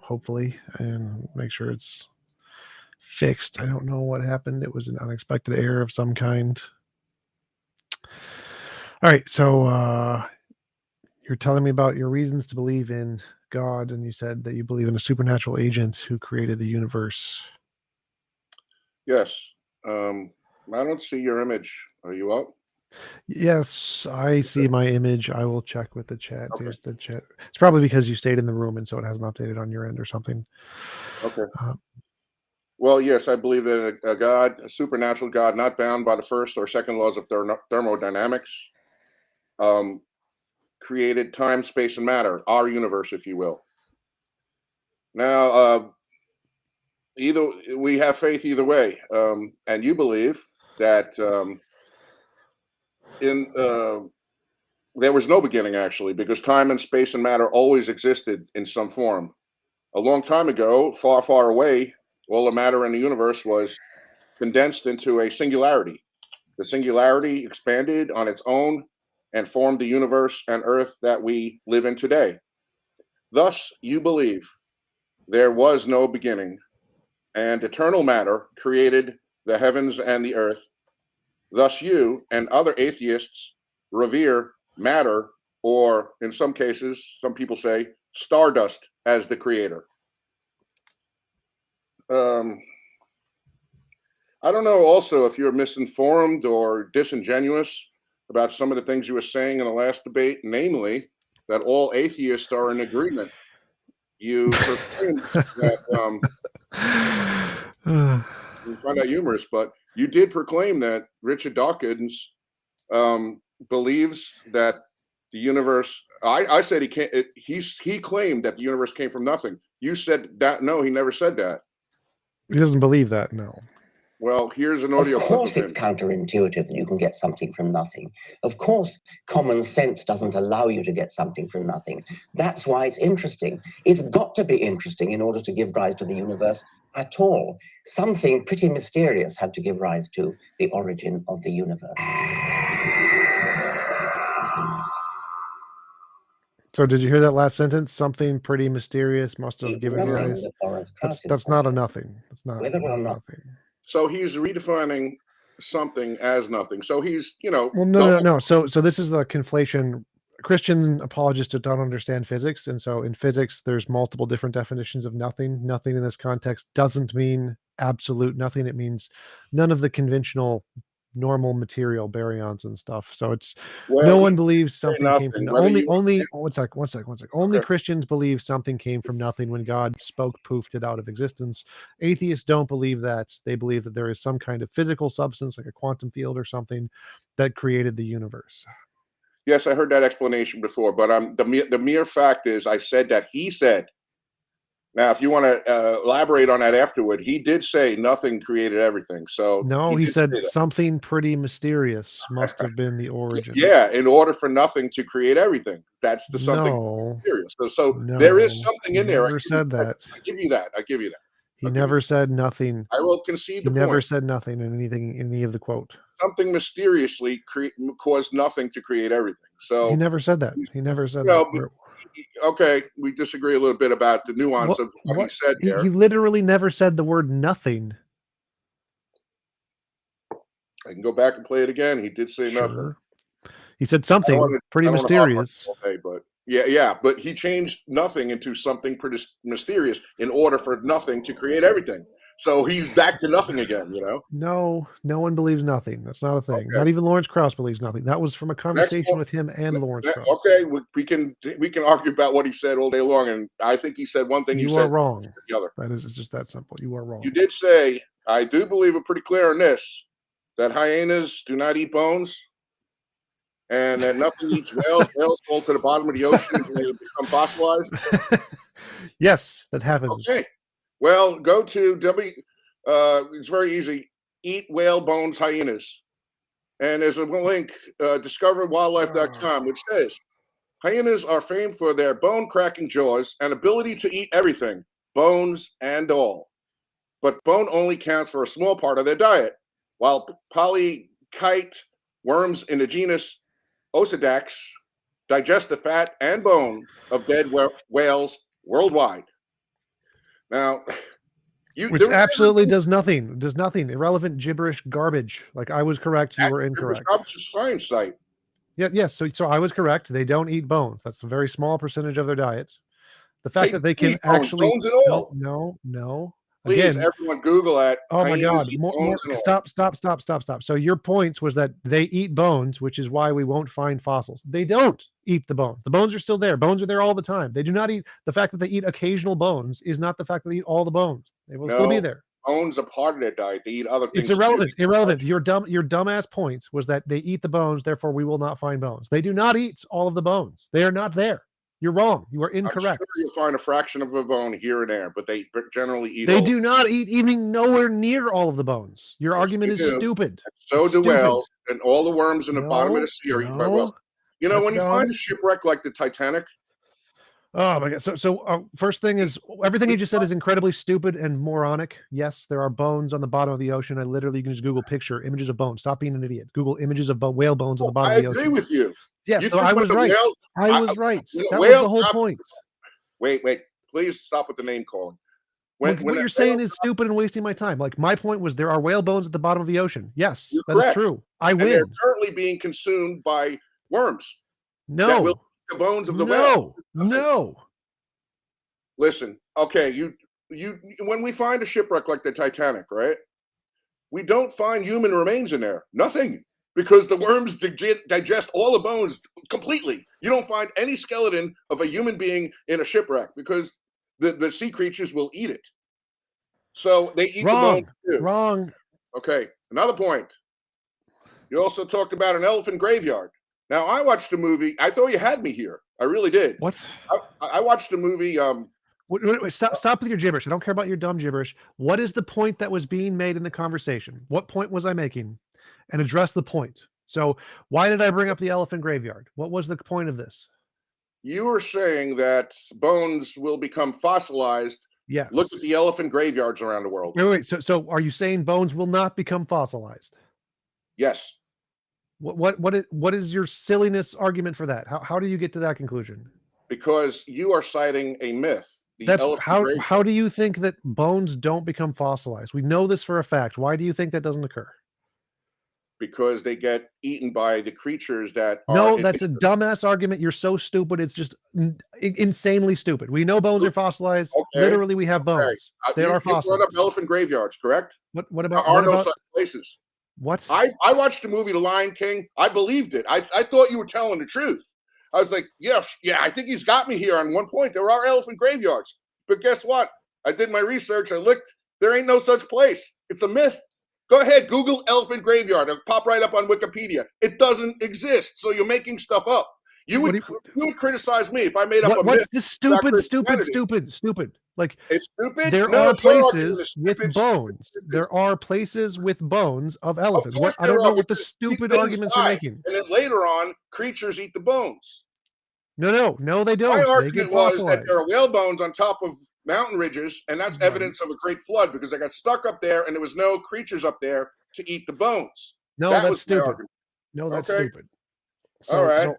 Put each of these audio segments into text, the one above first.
hopefully, and make sure it's fixed. I don't know what happened. It was an unexpected error of some kind. All right, so you're telling me about your reasons to believe in God, and you said that you believe in a supernatural agent who created the universe. Yes. I don't see your image. Are you up? Yes, I see my image. I will check with the chat. Okay. Here's the chat. It's probably because you stayed in the room, and so it hasn't updated on your end or something. Okay. Uh, Well, yes, I believe that a God, a supernatural God, not bound by the first or second laws of thermodynamics, um, created time, space, and matter, our universe, if you will. Now, either we have faith either way, and you believe that in there was no beginning actually, because time and space and matter always existed in some form. A long time ago, far, far away, all the matter in the universe was condensed into a singularity. The singularity expanded on its own and formed the universe and earth that we live in today. Thus, you believe there was no beginning, and eternal matter created the heavens and the earth. Thus, you and other atheists revere matter, or in some cases, some people say stardust, as the creator. Um, I don't know also if you're misinformed or disingenuous about some of the things you were saying in the last debate, namely that all atheists are in agreement. You proclaimed that, you find that humorous, but you did proclaim that Richard Dawkins believes that the universe. I said he can't. He claimed that the universe came from nothing. You said that no, he never said that. he doesn't believe that. No. Well, here's an Of audio clip course, of it's him. counterintuitive that you can get something from nothing. Of course, common sense doesn't allow you to get something from nothing. That's why it's interesting. It's got to be interesting in order to give rise to the universe at all. Something pretty mysterious had to give rise to the origin of the universe. So did you hear that last sentence? Something pretty mysterious must have given Nothing rise. that Lawrence Krauss That's not a nothing. That's not, Whether or not not- nothing. So he's redefining something as nothing. So he's, Well, no. So this is the conflation. Christian apologists don't understand physics, and so in physics, there's multiple different definitions of nothing. Nothing in this context doesn't mean absolute nothing. It means none of the conventional, normal material baryons and stuff. So it's no one believes something came from only. One sec. Only Okay. Christians believe something came from nothing when God spoke, poofed it out of existence. Atheists don't believe that. They believe that there is some kind of physical substance, like a quantum field or something, that created the universe. Yes, I heard that explanation before, but the mere fact is, I said that he said. Now, if you want to elaborate on that afterward, he did say nothing created everything. So No, he did said say that. something pretty mysterious must have been the origin. Yeah, in order for nothing to create everything, that's the something No, mysterious. So no, there is something in he there. never said that. I give you that. I give you that. He I'll give you never said nothing. I will concede He the never point. said nothing in any of the quote. Something mysteriously caused nothing to create everything. So He never said that. He never said No, that. okay, we disagree a little bit about the nuance of what he said there. He literally never said the word nothing. I can go back and play it again. He did say nothing. Sure. He said something pretty mysterious. Okay, but yeah, but he changed nothing into something pretty mysterious in order for nothing to create everything. So he's back to nothing again, you know? No, no one believes nothing. That's not a thing. Okay. Not even Lawrence Krauss believes nothing. That was from a conversation with him and Lawrence Krauss. Okay, we can argue about what he said all day long, and I think he said one thing. You said are wrong. The other. That is, it's just that simple. You are wrong. You did say, I do believe it pretty clear in this, that hyenas do not eat bones, and that nothing eats whales. Whales fall to the bottom of the ocean and they become fossilized. Yes, that happens. Okay. Well, go to it's very easy. Eat whale bones hyenas. And there's a link, discoverwildlife.com, which says, hyenas are famed for their bone-cracking jaws and ability to eat everything, bones and all. But bone only counts for a small part of their diet, while polychaete worms in the genus Osedax digest the fat and bone of dead whales worldwide. Now, Which absolutely does nothing. Does nothing. Irrelevant, gibberish, garbage. Like, I was correct, you were incorrect. It's a science site. Yeah, yes. So I was correct. They don't eat bones. That's a very small percentage of their diet. The fact that they can actually bones and all. No. Please, Again, everyone, Google that. oh my God! More, stop! So your point was that they eat bones, which is why we won't find fossils. They don't eat the bones. The bones are still there. Bones are there all the time. They do not eat. The fact that they eat occasional bones is not the fact that they eat all the bones. They will still be there. Bones are part of their diet. They eat other things. It's irrelevant. Irrelevant. Your dumbass point was that they eat the bones, therefore we will not find bones. They do not eat all of the bones. They are not there. You're wrong. You are incorrect. I'm sure you'll find a fraction of a bone here and there, but they generally eat. They do not eat even nowhere near all of the bones. Your argument is stupid. So do whales and all the worms in the bottom of the sea. You know, when you find a shipwreck like the Titanic. Oh my God. So first thing is, everything you just said is incredibly stupid and moronic. Yes, there are bones on the bottom of the ocean. You can just Google picture images of bones. Stop being an idiot. Google images of whale bones on the bottom of the ocean. I agree with you. Yes, so I was right. I was right. That was the whole point. Wait. Please stop with the name calling. What you're saying is stupid and wasting my time. Like, my point was there are whale bones at the bottom of the ocean. Yes, that is true. I win. They're currently being consumed by worms. No. The bones of the whale. No. Listen, okay, you when we find a shipwreck like the Titanic, right? We don't find human remains in there. Nothing. Because the worms digest all the bones completely. You don't find any skeleton of a human being in a shipwreck because the sea creatures will eat it. So they eat the bones too. Wrong. Okay, another point. You also talked about an elephant graveyard. Now, I watched a movie. I thought you had me here. I really did. What? I watched a movie. Wait, stop with your gibberish. I don't care about your dumb gibberish. What is the point that was being made in the conversation? What point was I making? And address the point. So why did I bring up the elephant graveyard? What was the point of this? You were saying that bones will become fossilized. Yes. Look at the elephant graveyards around the world. Wait. So are you saying bones will not become fossilized? Yes. What is your silliness argument for that? How do you get to that conclusion? Because you are citing a myth. That's how do you think that bones don't become fossilized? We know this for a fact. Why do you think that doesn't occur? Because they get eaten by the creatures that are... No, that's a dumbass argument. You're so stupid. It's just insanely stupid. We know bones are fossilized. Okay. Literally, we have bones. They are fossilized. You brought up elephant graveyards, correct? What about... There are no such places. What? I watched the movie The Lion King. I believed it. I thought you were telling the truth. I was like, yeah, I think he's got me here on one point. There are elephant graveyards. But guess what? I did my research. I looked. There ain't no such place. It's a myth. Go ahead, Google elephant graveyard. It'll pop right up on Wikipedia. It doesn't exist. So you're making stuff up. You would criticize me if I made up a myth. This stupid. Like, it's stupid. There are places with bones. There are places with bones of elephants. I don't know what the stupid arguments you're making. And then later on, creatures eat the bones. No, they don't. My argument was that there are whale bones on top of mountain ridges, and that's evidence of a great flood because they got stuck up there and there was no creatures up there to eat the bones. No, that's stupid. No, that's stupid. All right.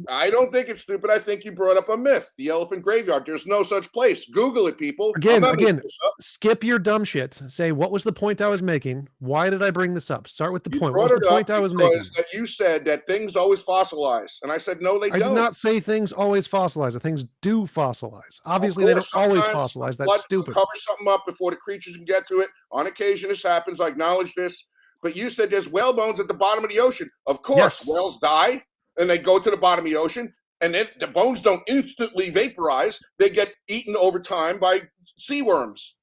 I don't think it's stupid. I think you brought up a myth. The elephant graveyard. There's no such place. Google it, people. Again, skip your dumb shit. Say, what was the point I was making? Why did I bring this up? Start with the point. What was the point I was making? That you said that things always fossilize. And I said, no, they don't. I did not say things always fossilize. Things do fossilize. Obviously, they don't always fossilize. That's stupid. Cover something up before the creatures can get to it. On occasion, this happens. I acknowledge this. But you said there's whale bones at the bottom of the ocean. Of course, whales die. And they go to the bottom of the ocean, and then the bones don't instantly vaporize. They get eaten over time by sea worms.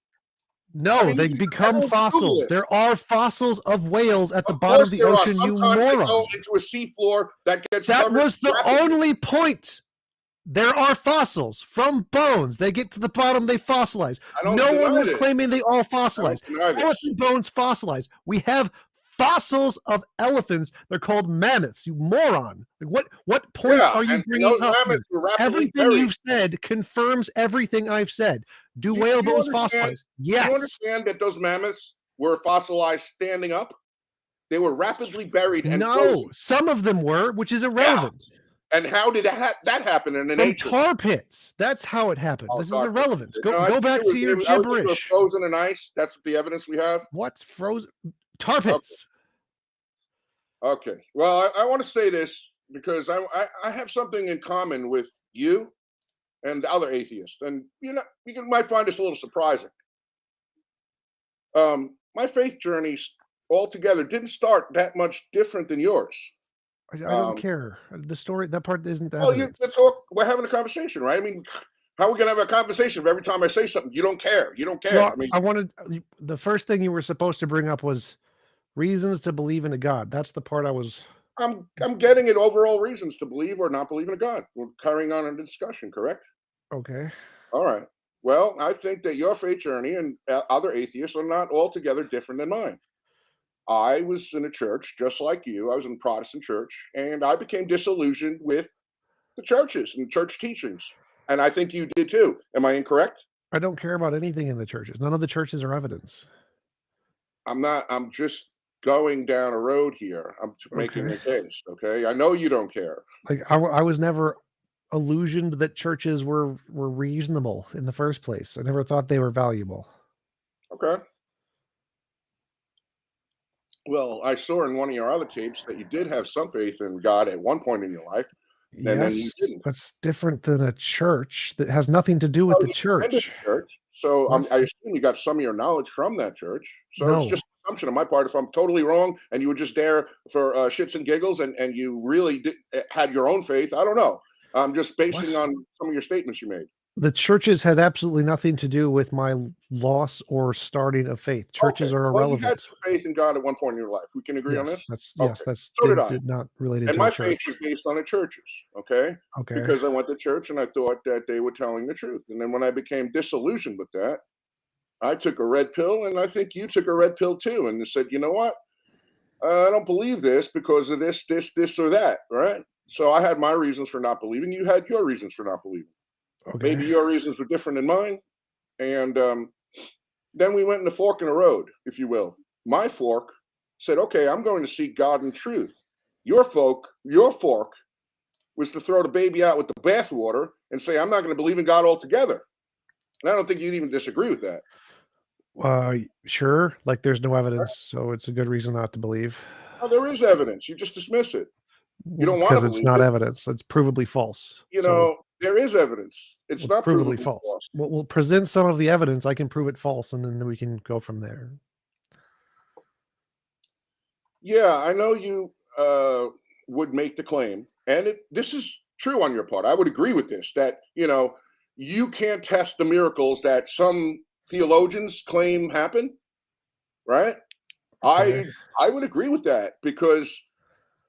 No, they become fossils. There are fossils of whales at the bottom of the ocean, you moron. They go into a seafloor that gets That was the only point. There are fossils from bones. They get to the bottom, they fossilize. No one was claiming they all fossilize. Elephant bones fossilize. We have fossils of elephants. They're called mammoths, you moron. What point are you bringing up? Everything you've said confirms everything I've said. Do whale bones fossilize? Yes. Do you understand that those mammoths were fossilized standing up? They were rapidly buried and frozen. Some of them were, which is irrelevant. And how did that happen in an From ancient? tar pits. That's how it happened. Oh, this is tar pits. irrelevant. No, I Go think back it was- to your I would think it was gibberish. frozen in ice. That's the evidence we have. What's frozen? Tar pits. Okay. Well, I want to say this because I have something in common with you and the other atheists, and you might find this a little surprising. My faith journey altogether didn't start that much different than yours. I don't care. The story, that part isn't Well, evidence. we're having a conversation, right? I mean, how are we going to have a conversation if every time I say something, you don't care? You don't care. Well, I mean, I wanted the first thing you were supposed to bring up was reasons to believe in a God. That's the part I was. I'm getting at overall reasons to believe or not believe in a God. We're carrying on in the discussion, correct? Okay. All right. Well, I think that your faith journey and other atheists are not altogether different than mine. I was in a church just like you. I was in a Protestant church, and I became disillusioned with the churches and church teachings. And I think you did too. Am I incorrect? I don't care about anything in the churches. None of the churches are evidence. I'm not. I'm just going down a road here. I'm making a case. Okay. I know you don't care. Like I was never illusioned that churches were reasonable in the first place. I never thought they were valuable. Okay. Well, I saw in one of your other tapes that you did have some faith in God at one point in your life, and then you Yes, didn't. that's different than a church. That has nothing to do with the You attended church. the church, so What? I assume you got some of your knowledge from that church. So it's No. just an assumption on my part. If I'm totally wrong, and you were just there for shits and giggles, and you really had your own faith, I don't know. I'm just basing What? on some of your statements you made. The churches had absolutely nothing to do with my loss or starting of faith. Churches Okay. are Well, you irrelevant. had some faith in God at one point in your life. We can agree on this. That's Okay. So did I. did not related And to a my faith church. was based on the churches, okay? Okay. Because I went to church and I thought that they were telling the truth. And then when I became disillusioned with that, I took a red pill, and I think you took a red pill too. And you said, you know what? I don't believe this because of this, or that, right? So I had my reasons for not believing. You had your reasons for not believing. Okay. Maybe your reasons were different than mine. And then we went in the fork in the road, if you will. My fork said, okay, I'm going to seek God in truth. Your fork was to throw the baby out with the bathwater and say, I'm not going to believe in God altogether. And I don't think you'd even disagree with that. Sure. Like there's no evidence, so it's a good reason not to believe. Oh, there is evidence. You just dismiss it. You don't want to because it's believe not it. evidence. It's provably false. You So know, there is evidence. It's not provably provably false. false. We'll present some of the evidence. I can prove it false, and then we can go from there. Yeah, I know you would make the claim, and this is true on your part. I would agree with this, that, you can't test the miracles that some theologians claim happen, right? Okay. I would agree with that because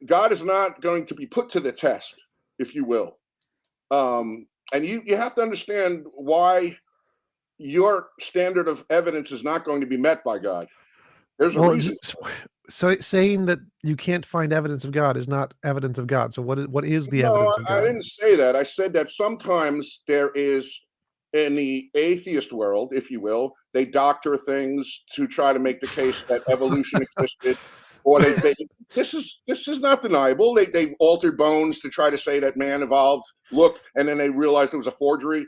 God is not going to be put to the test, if you will. And you have to understand why your standard of evidence is not going to be met by God. There's a reason. So saying that you can't find evidence of God is not evidence of God. So what is the evidence of God? I didn't say that. I said that sometimes there is, in the atheist world, if you will, they doctor things to try to make the case that evolution existed, or this is not deniable. They've altered bones to try to say that man evolved. Look, and then they realized it was a forgery.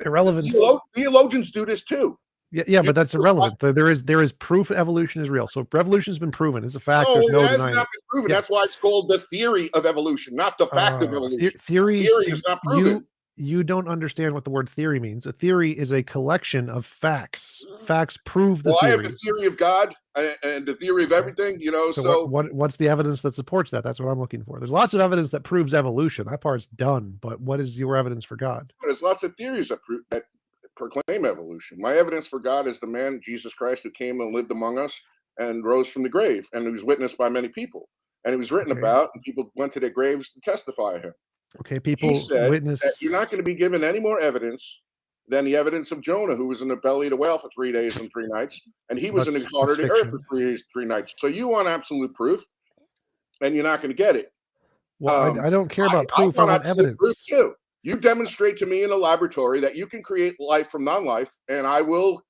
Irrelevant. Theologians do this too. Yeah, but that's irrelevant. There is proof evolution is real. So evolution has been proven. It's a fact. No, There's no it has denying not it. been proven. Yeah. That's why it's called the theory of evolution, not the fact of evolution. Theory is not proven. You don't understand what the word theory means. A theory is a collection of facts. Facts prove the theory. I have the theory of God and the theory of everything, So what's the evidence that supports that? That's what I'm looking for. There's lots of evidence that proves evolution. That part's done. But what is your evidence for God? There's lots of theories that proclaim evolution. My evidence for God is the man, Jesus Christ, who came and lived among us and rose from the grave. And he was witnessed by many people. And he was written about, and people went to their graves to testify of him. Okay, people He said witness that you're not going to be given any more evidence than the evidence of Jonah, who was in the belly of the whale for 3 days and 3 nights, and he was in the heart of the earth for 3 days, 3 nights. So you want absolute proof, and you're not going to get it. Well, I don't care about proof. I want evidence. Proof too. You demonstrate to me in a laboratory that you can create life from non-life, and I will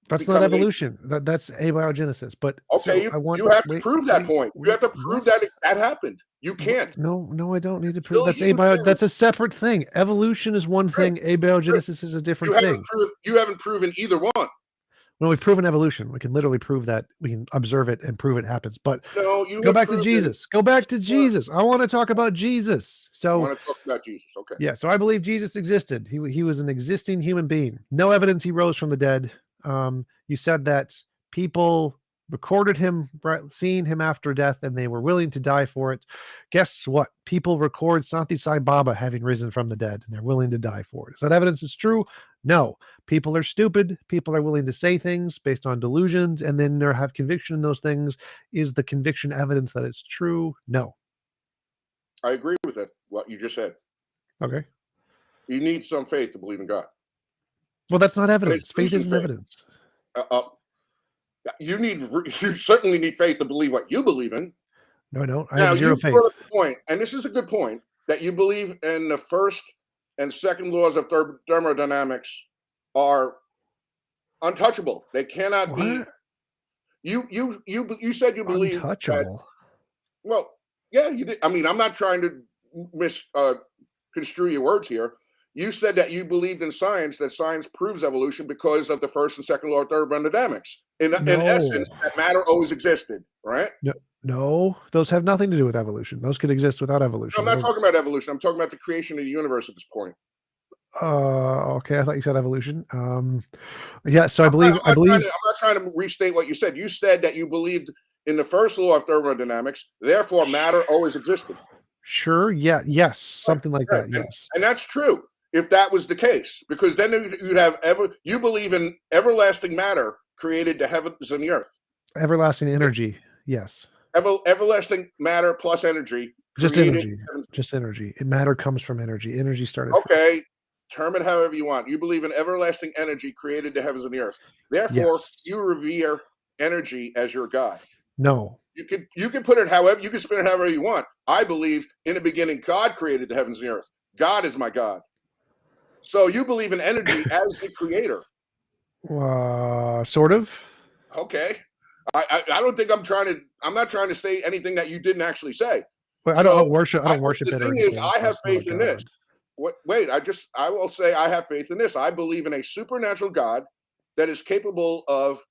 That's not becoming evolution. That's abiogenesis. But okay. so I want You have to wait, prove that wait, point. You wait. have to prove What? that happened. You can't. No, I don't need to prove. Until That's you do, That's a separate thing. Evolution is one right, thing. right. Abiogenesis is a different thing. You haven't proven either one. When we've proven evolution, we can literally prove that. We can observe it and prove it happens. But No, you go have back to proven. Jesus. Go back to Well, Jesus. I want to talk about Jesus. you So want to talk about Jesus? Okay. yeah, so I believe Jesus existed. He was an existing human being. No evidence he rose from the dead. You said that people recorded him seeing him after death, and they were willing to die for it. Guess what? People record Santi Sai Baba having risen from the dead, and they're willing to die for it. Is that evidence is true? No. People are stupid. People are willing to say things based on delusions, and then they have conviction in those things. Is the conviction evidence that it's true? No. I agree with that. What you just said. Okay. You need some faith to believe in God. Well, that's not But evidence. it's Faith recent isn't faith. evidence. You certainly need faith to believe what you believe in. No, I don't. I Now, have zero you faith. brought up the point, and this is a good point, that you believe in the first and second laws of thermodynamics are untouchable. They cannot be. What? You said you believe that. Untouchable. Well, yeah, you did. I mean, I'm not trying to misconstrue your words here. You said that you believed in science, that science proves evolution because of the first and second law of thermodynamics. In essence, No. that matter always existed, right? No, those have nothing to do with evolution. Those could exist without No, evolution. I'm not talking about evolution. I'm talking about the creation of the universe at this point. Okay, I thought you said evolution. Yeah, so I I'm believe not trying to restate what you said. You said that you believed in the first law of thermodynamics, therefore matter always existed. Sure, yeah, yes, something like Right. that, yes. And that's true if that was the case, because then you'd have you believe in everlasting matter created the heavens and the earth. Everlasting energy, yes. Everlasting matter plus energy. Just energy. Just energy. Matter comes from energy. Energy started. Okay, term it however you want. You believe in everlasting energy created the heavens and the earth. Therefore, Yes. you revere energy as your God. No. You can put it however you can spin it however you want. I believe in the beginning God created the heavens and the earth. God is my God. So you believe in energy as the creator. Sort of. Okay. I don't think I'm not trying to say anything that you didn't actually say. But I don't worship The it or thing is, anything. I have It's not a faith in this. god. Wait, I will say I have faith in this. I believe in a supernatural God that is capable of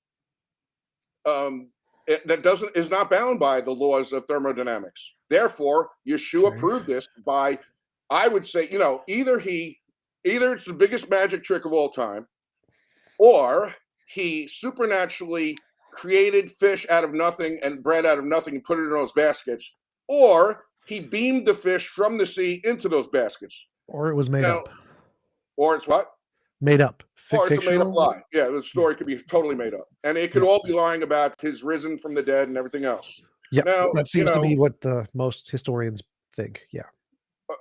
is not bound by the laws of thermodynamics. Therefore, Yeshua Okay. proved this by, I would say, either it's the biggest magic trick of all time, or he supernaturally created fish out of nothing and bread out of nothing and put it in those baskets, or he beamed the fish from the sea into those baskets. Or it was made up. Or it's what? Made up. Or it's a made up lie. Yeah, the story could be totally made up. And it could all be lying about his risen from the dead and everything else. Yeah, now, that seems to be what the most historians think. Yeah.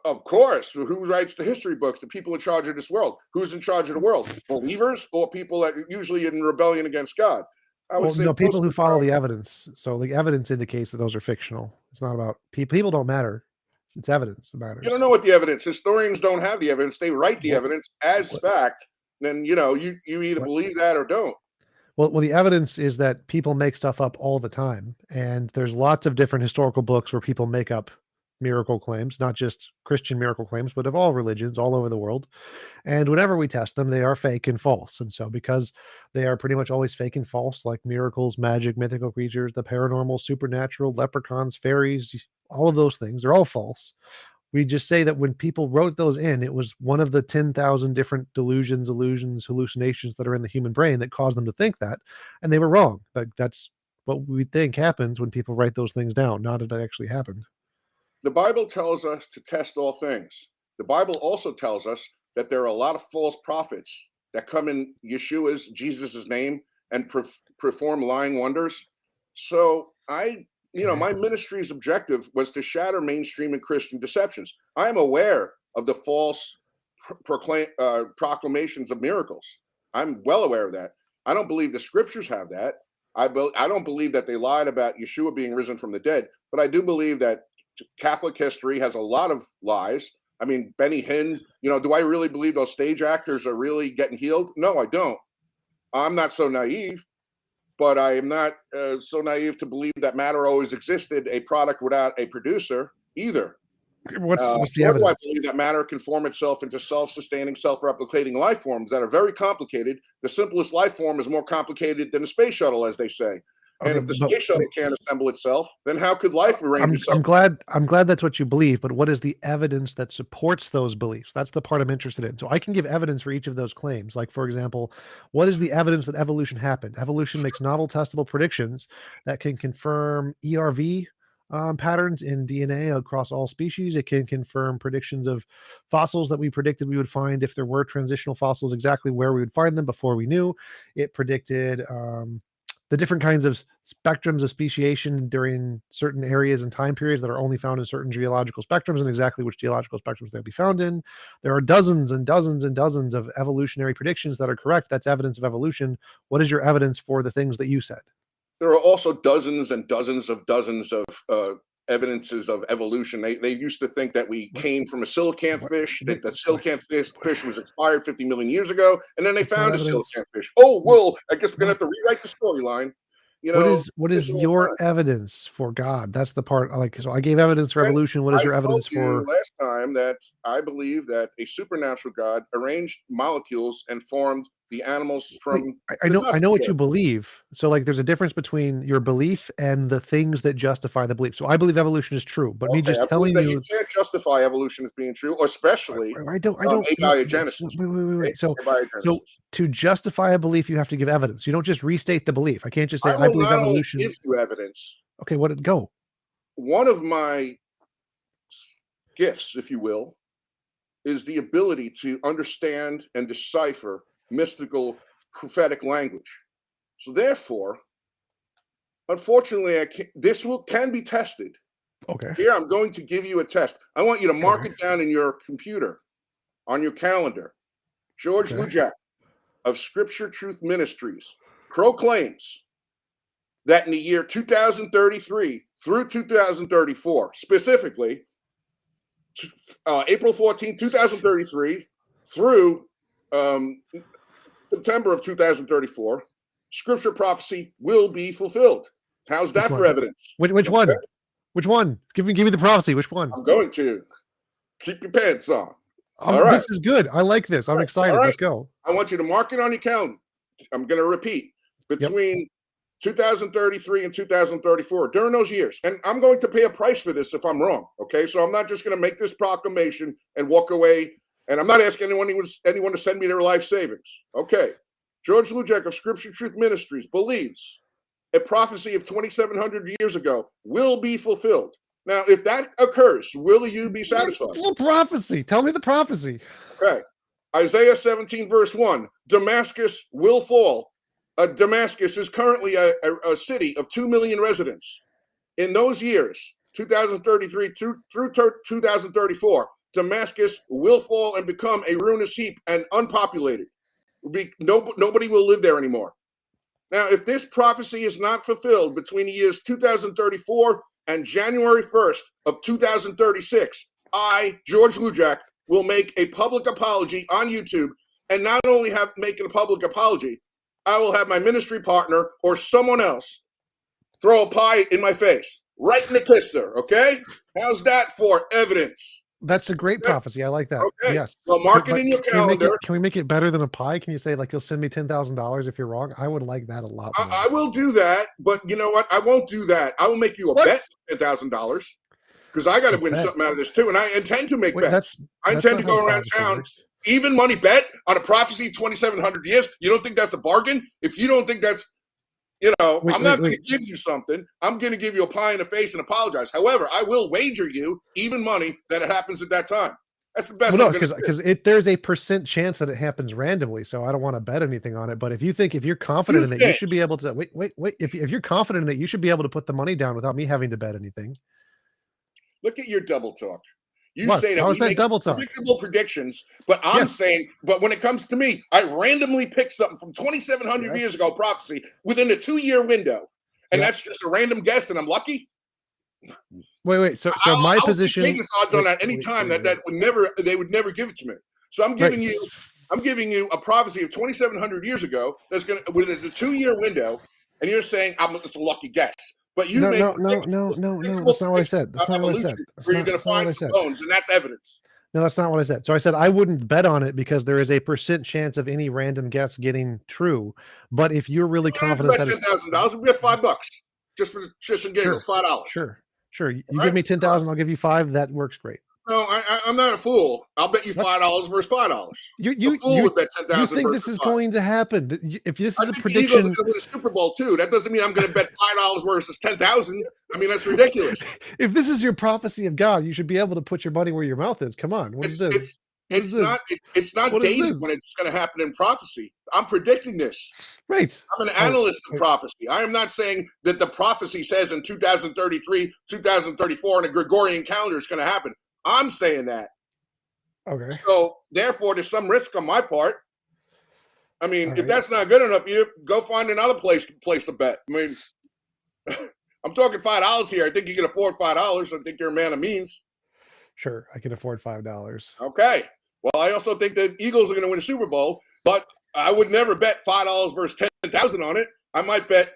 Of course. Who writes the history books? The people in charge of this world. Who's in charge of the world? Believers or people that are usually in rebellion against God? I would say no, people who follow the evidence. So the evidence indicates that those are fictional. It's not about people don't matter. It's evidence that matters. You don't know what the evidence. Historians don't have the evidence. They write the evidence as fact. Then you either believe that or don't. Well, the evidence is that people make stuff up all the time, and there's lots of different historical books where people make up miracle claims, not just Christian miracle claims, but of all religions all over the world. And whenever we test them, they are fake and false. And so because they are pretty much always fake and false, like miracles, magic, mythical creatures, the paranormal, supernatural, leprechauns, fairies, all of those things, they're all false. We just say that when people wrote those in, it was one of the 10,000 different delusions, illusions, hallucinations that are in the human brain that caused them to think that, and they were wrong. Like that's what we think happens when people write those things down, not that it actually happened. The Bible tells us to test all things. The Bible also tells us that there are a lot of false prophets that come in Yeshua's, Jesus's name, and perform lying wonders. So my ministry's objective was to shatter mainstream and Christian deceptions. I am aware of the false proclamations of miracles. I'm well aware of that. I don't believe the scriptures have that. I don't believe that they lied about Yeshua being risen from the dead, but I do believe that Catholic history has a lot of lies. I mean, Benny Hinn, do I really believe those stage actors are really getting healed? No, I don't. I'm not so naive, but I am not so naive to believe that matter always existed, a product without a producer either. What's the Nor do I evidence? believe that matter can form itself into self-sustaining, self-replicating life forms that are very complicated. The simplest life form is more complicated than a space shuttle, as they say. And Okay, if the but space shuttle can't assemble itself, then how could life arrange itself? I'm glad that's what you believe, but what is the evidence that supports those beliefs? That's the part I'm interested in. So I can give evidence for each of those claims. Like, for example, what is the evidence that evolution happened? Evolution makes novel testable predictions that can confirm ERV patterns in DNA across all species. It can confirm predictions of fossils that we predicted we would find if there were transitional fossils, exactly where we would find them before we knew. It predicted the different kinds of spectrums of speciation during certain areas and time periods that are only found in certain geological spectrums, and exactly which geological spectrums they'll be found in. There are dozens and dozens and dozens of evolutionary predictions that are correct. That's evidence of evolution. What is your evidence for the things that you said? There are also dozens and dozens of evidences of evolution. They used to think that we came from a coelacanth fish, that the coelacanth fish was expired 50 million years ago, and then they found a coelacanth fish. Oh, well, I guess we're going to have to rewrite the storyline. You know, what is your evidence for God? That's the part I like. So I gave evidence for evolution. What is your evidence for? Last time that I believe that a supernatural God arranged molecules and formed the animals from. I know what you believe. So like, there's a difference between your belief and the things that justify the belief. So I believe evolution is true, but me just telling you can't justify evolution as being true, or especially I don't abiogenesis. Wait. So to justify a belief, you have to give evidence. You don't just restate the belief. I can't just say I believe evolution. Give you evidence. Okay, what did go? One of my gifts, if you will, is the ability to understand and decipher mystical prophetic language. So therefore, unfortunately, can be tested. Okay. Here, I'm going to give you a test. I want you to mark it down in your computer, on your calendar. George Lujack of Scripture Truth Ministries proclaims that in the year 2033 through 2034, specifically April 14, 2033 through September of 2,034, scripture prophecy will be fulfilled. How's that for evidence? Which one? Which one? Give me the prophecy. Which one? I'm going to. Keep your pants on. All right. This is good. I like this. I'm excited. Let's go. I want you to mark it on your calendar. I'm going to repeat. Between 2033 and 2034, during those years. And I'm going to pay a price for this if I'm wrong. Okay. So I'm not just going to make this proclamation and walk away. And I'm not asking anyone to send me their life savings. Okay. George Lujack of Scripture Truth Ministries believes a prophecy of 2,700 years ago will be fulfilled. Now, if that occurs, will you be satisfied? What prophecy? Tell me the prophecy. Okay. Isaiah 17, verse 1. Damascus will fall. Damascus is currently a city of 2 million residents. In those years, 2033 through 2034, Damascus will fall and become a ruinous heap and unpopulated. Nobody will live there anymore. Now, if this prophecy is not fulfilled between the years 2034 and January 1st of 2036, I, George Lujack, will make a public apology on YouTube, and not only make a public apology, I will have my ministry partner or someone else throw a pie in my face, right in the kisser, okay? How's that for evidence? That's a great prophecy. I like that. Okay. Yes. Well, mark it in your calendar. Can we make it better than a pie? Can you say, like, you'll send me $10,000 if you're wrong? I would like that a lot more. I will do that, but you know what? I won't do that. I will make you a bet for $10,000 because I got to win something out of this too, and I intend to make bets. I intend to go around town, even money bet on a prophecy 2,700 years. You don't think that's a bargain? If you don't think that's, I'm not going to give you something. I'm going to give you a pie in the face and apologize. However, I will wager you even money that it happens at that time. That's the best. Well, no, because there's a % chance that it happens randomly. So I don't want to bet anything on it. But if you're confident in it, you should be able to wait. If you're confident in it, you should be able to put the money down without me having to bet anything. Look at your double talk. You say that we make double talk? Predictable predictions, but I'm saying, but when it comes to me, I randomly pick something from 2,700 years ago, prophecy, within a 2-year window, and that's just a random guess, and I'm lucky. Wait. So my position. Vegas odds on that any time that they would never give it to me. So I'm giving you I'm giving you a prophecy of 2,700 years ago that's going to with a 2-year window, and you're saying it's a lucky guess. But you No, make no, no, no, no, no. That's not what I said. That's not what I said. evolution, That's where you're not. going to That's not what find I some said. bones, and that's evidence. No, that's not what I said. So I said I wouldn't bet on it because there is a % chance of any random guess getting true. But if you're really You don't have to confident bet that it's $10,000. We have $5 just for the shits and giggles. sure, $5. sure. You All give right? me 10,000, I'll give you 5. That works great. No, I'm not a fool. I'll bet you That's $5 versus $5. you A you fool you would bet you 10,000 think this versus is 5. going to happen? If this I is a think the Eagles are prediction, going to win a Super Bowl too. That doesn't mean I'm going to bet $5 versus 10,000. I mean, that's ridiculous. if this is your prophecy of God, you should be able to put your money where your mouth is. Come on, what is this? What is this? It's not What is dated this? when it's going to happen in prophecy. I'm predicting this. Right. I'm an analyst of prophecy. I am not saying that the prophecy says in 2033, 2034, and a Gregorian calendar is going to happen. I'm saying that. Okay. So therefore, there's some risk on my part. I mean, All if right. that's not good enough, you go find another place to place a bet. I mean, I'm talking $5 here. I think you can afford $5. I think you're a man of means. Sure, I can afford $5. Okay. Well, I also think the Eagles are going to win a Super Bowl, but I would never bet $5 versus 10,000 on it. I might bet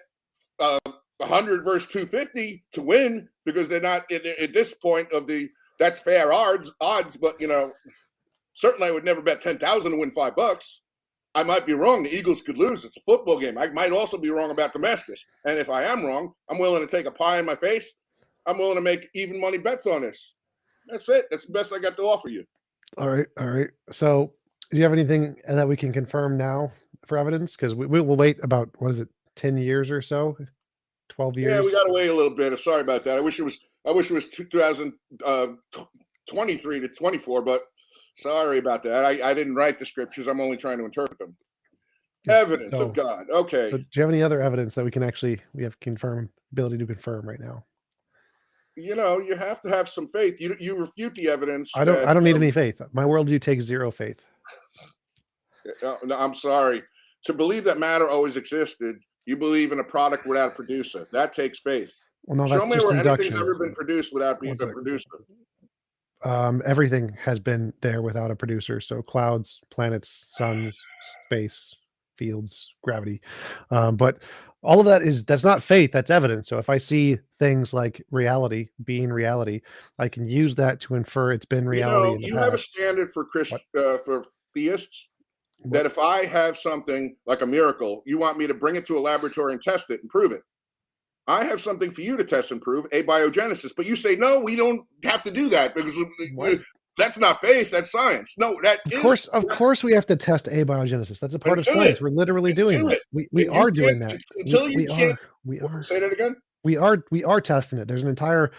100 versus 250 to win because they're not at this point of the. That's fair odds, but certainly I would never bet 10,000 to win $5. I might be wrong. The Eagles could lose. It's a football game. I might also be wrong about Damascus. And if I am wrong, I'm willing to take a pie in my face. I'm willing to make even money bets on this. That's it. That's the best I got to offer you. All right. So, do you have anything that we can confirm now for evidence? Because we'll wait about 10 years or so, 12 years. Yeah, we got to wait a little bit. Sorry about that. I wish it was 2023 to 24, but sorry about that. I didn't write the scriptures. I'm only trying to interpret them. Evidence of God. Okay. So do you have any other evidence that we have ability to confirm right now? You have to have some faith. You refute the evidence. I don't need any faith. My worldview takes zero faith. No, I'm sorry. To believe that matter always existed, you believe in a product without a producer. That takes faith. Well, no, Show that's me just where induction. anything's ever been produced without being a producer. Everything has been there without a producer. So clouds, planets, suns, space, fields, gravity. But all of that's not faith, that's evidence. So if I see things like reality being reality, I can use that to infer it's been reality in the past. Have a standard for for theists that if I have something like a miracle, you want me to bring it to a laboratory and test it and prove it. I have something for you to test and prove, abiogenesis. But you say, no, we don't have to do that because that's not faith, that's science. No, of course we have to test abiogenesis. That's a part of science. We're literally doing that. We are doing that. Until you can't. We are. Say that again? We are testing it. There's an entire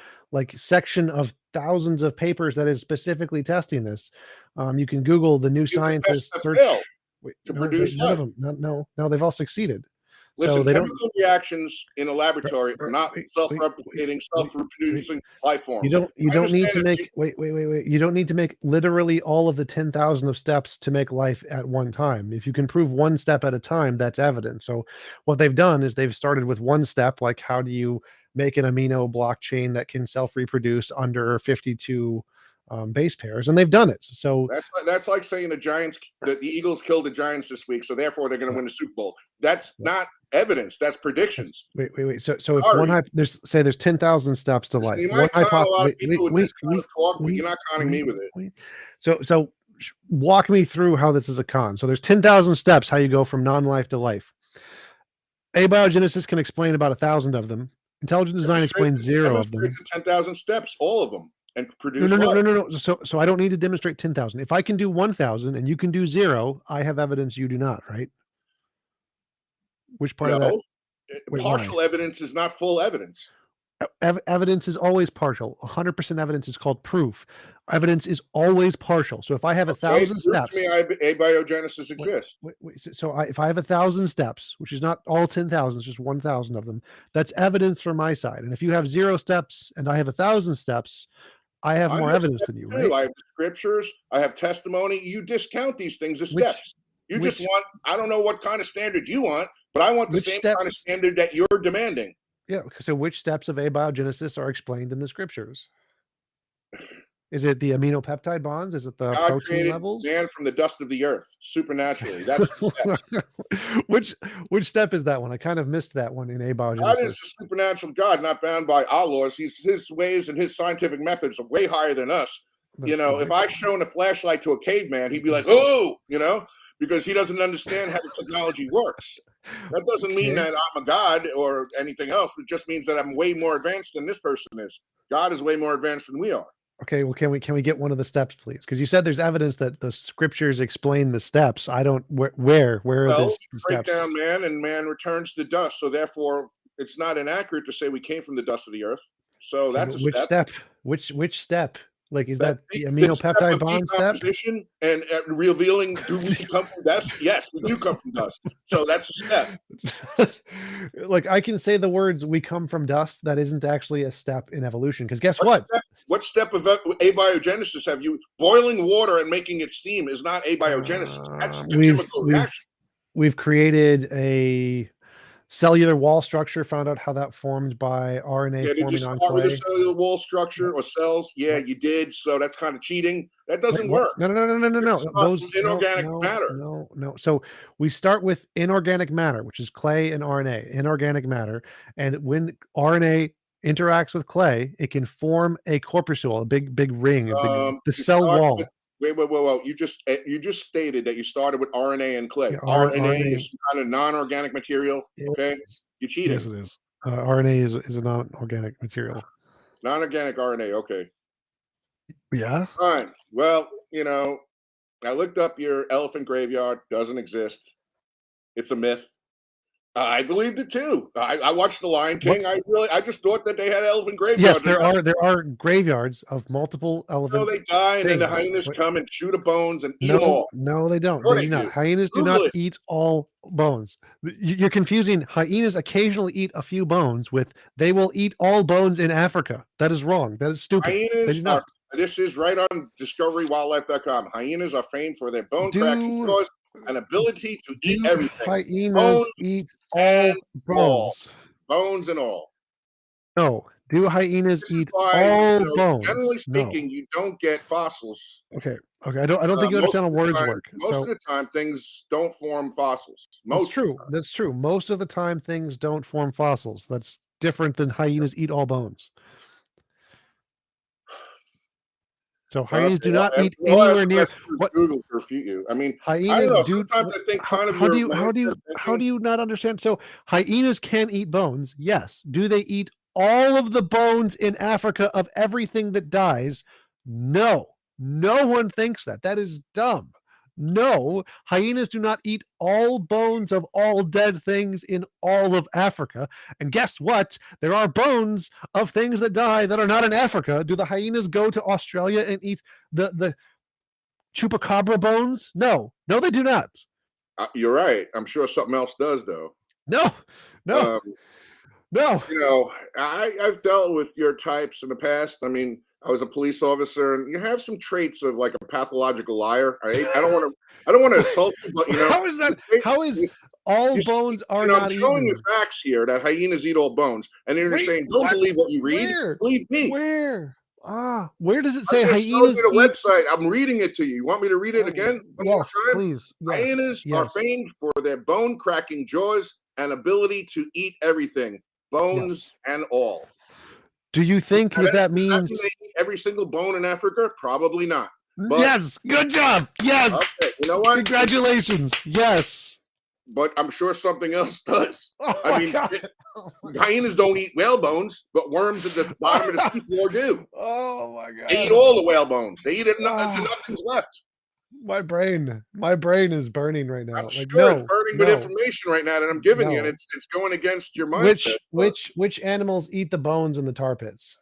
section of thousands of papers that is specifically testing this. You can Google the new scientist search to produce none of them. No, they've all succeeded. Listen, so chemical reactions in a laboratory are not self-replicating, self-reproducing life forms. You don't need to make You don't need to make literally all of the 10,000 of steps to make life at one time. If you can prove one step at a time, that's evidence. So what they've done is they've started with one step, like how do you make an amino blockchain that can self-reproduce under 52 base pairs, and they've done it. So that's like saying the Eagles killed the Giants this week, so therefore they're going to win the Super Bowl. That's not evidence. That's predictions. Wait. So if there's 10,000 steps to life. You might count a lot of people with this kind of talk, but you're not counting me with it. So walk me through how this is a con. So there's 10,000 steps how you go from non-life to life. Abiogenesis can explain about 1,000 of them. Intelligent design explains 0 of them. 10,000 steps, all of them. And produce no. So I don't need to demonstrate 10,000. If I can do 1,000 and you can do 0, I have evidence you do not, right? Which part of that? Partial evidence is not full evidence. Evidence is always partial. 100% evidence is called proof. Evidence is always partial. So if I have 1,000 steps, to me, abiogenesis exists. If I have 1,000 steps, which is not all 10,000, it's just 1,000 of them, that's evidence from my side. And if you have 0 steps and I have 1,000 steps, I have more evidence than you, right? I have scriptures. I have testimony. You discount these things as steps. You just want, I don't know what kind of standard you want, but I want the same kind of standard that you're demanding. Yeah. So which steps of abiogenesis are explained in the scriptures? Is it the aminopeptide bonds? Is it the God protein created levels? man from the dust of the earth supernaturally. That's the step. which step is that one? I kind of missed that one in God abiogenesis. is a supernatural God, not bound by our laws. His ways and his scientific methods are way higher than us. That's If I shown a flashlight to a caveman, he'd be like, "Oh," because he doesn't understand how the technology works. That doesn't mean Okay. that I'm a god or anything else. It just means that I'm way more advanced than this person is. God is way more advanced than we are. Okay, well, can we get one of the steps, please? Because you said there's evidence that the scriptures explain the steps. I don't where are Well, the you break steps? down man, and man returns to dust. So therefore, it's not inaccurate to say we came from the dust of the earth. So Okay, that's but a which step. step? Which step? Like, is That that the the step aminopeptide of bond step? decomposition and revealing, do we come from dust? Yes, we do come from dust. So that's a step. Like, I can say the words "we come from dust." That isn't actually a step in evolution. Because guess What what? step? What step of abiogenesis have you? Boiling water and making it steam is not abiogenesis. That's a We've chemical we've reaction. we've created a cellular wall structure. Found out how that formed by RNA Yeah, did you forming on start with a clay. cellular wall structure Yep, or cells? Yeah, yep. you did. So that's kind of cheating. That Wait, doesn't what? work. No, no, no, no, no, no, You have to no. start from Those inorganic matter. no. So we start with inorganic matter, which is clay and RNA, inorganic matter. And when RNA interacts with clay, it can form a corpuscle, a big ring, the You cell start with wall. wait. You just stated that you started with RNA and clay. Yeah, RNA RNA. is some kind of non-organic material. Yes, Okay, you're yes, cheating. it is. RNA is a non-organic material. Non-organic RNA. Okay, Yeah. fine. Well, I looked up your elephant graveyard. Doesn't exist. It's a myth. I believed it too. I watched The Lion King. What? I just thought that they had elephant Yes, graveyards. there are graveyards of multiple No, elephant they die, and then the things. hyenas come and chew the bones and eat them No, all. no, they don't. Sure, They they do not. do. Hyenas do Google not it. eat all bones. You're confusing hyenas occasionally eat a few bones with they will eat all bones in Africa. That is wrong. That is stupid. They Hyenas do are. not. This is right on DiscoveryWildlife.com. Hyenas are famed for their bone cracking Do jaws and ability to eat do everything, bones hyenas eat and all all, bones? bones and all. No. Do hyenas This is eat why, all generally bones? No. speaking, you don't get fossils. Okay. Okay. I don't think you understand how words work. Most of the time, things don't form fossils. That's Most of the true. time. That's true. Most of the time, things don't form fossils. That's different than hyenas eat all bones. So hyenas Okay, do not eat all I have anywhere to near is what Google to refute you. I mean, I don't hyenas know. do. Sometimes I think kind of How do your you mindset how do thinking. you not understand? So hyenas can eat bones. Yes. Do they eat all of the bones in Africa of everything that dies? No. No one thinks that. That is dumb. No, hyenas do not eat all bones of all dead things in all of Africa. And guess what? There are bones of things that die that are not in Africa. Do the hyenas go to Australia and eat the chupacabra bones? No, no, they do not. You're right. I'm sure something else does, though. No, no, Um, no. I've dealt with your types in the past. I mean, I was a police officer, and you have some traits of like a pathological liar. I don't want to assault you, but How is that? you, How is you, all you see, bones are I'm not showing you eaten? facts here that hyenas eat all bones, and then you're Wait, saying, "Don't what? believe what you read. Where? Believe me." Where? Where does it I say just showed hyenas you the eat? website. I'm reading it to you. You want me to read it Oh, again one more yes, time? please. Yes, Hyenas are yes, famed for their bone cracking jaws and ability to eat everything, bones yes. and all. Do you think that that Does that mean means? they eat every single bone in Africa? Probably not. But Yes, good job. Yes, okay, you know what? congratulations. Yes. But I'm sure something else does. Oh I my mean, god. Oh my hyenas don't eat whale bones, but worms at the bottom of the god. seafloor do. Oh my They eat god. all the whale bones. They eat it to Ah, nothing's left. my brain is burning right I'm now. Like, sure it's no, burning with no, information right now that I'm giving you, and no. it's going against your mindset. Which But which which animals eat the bones in the tar pits?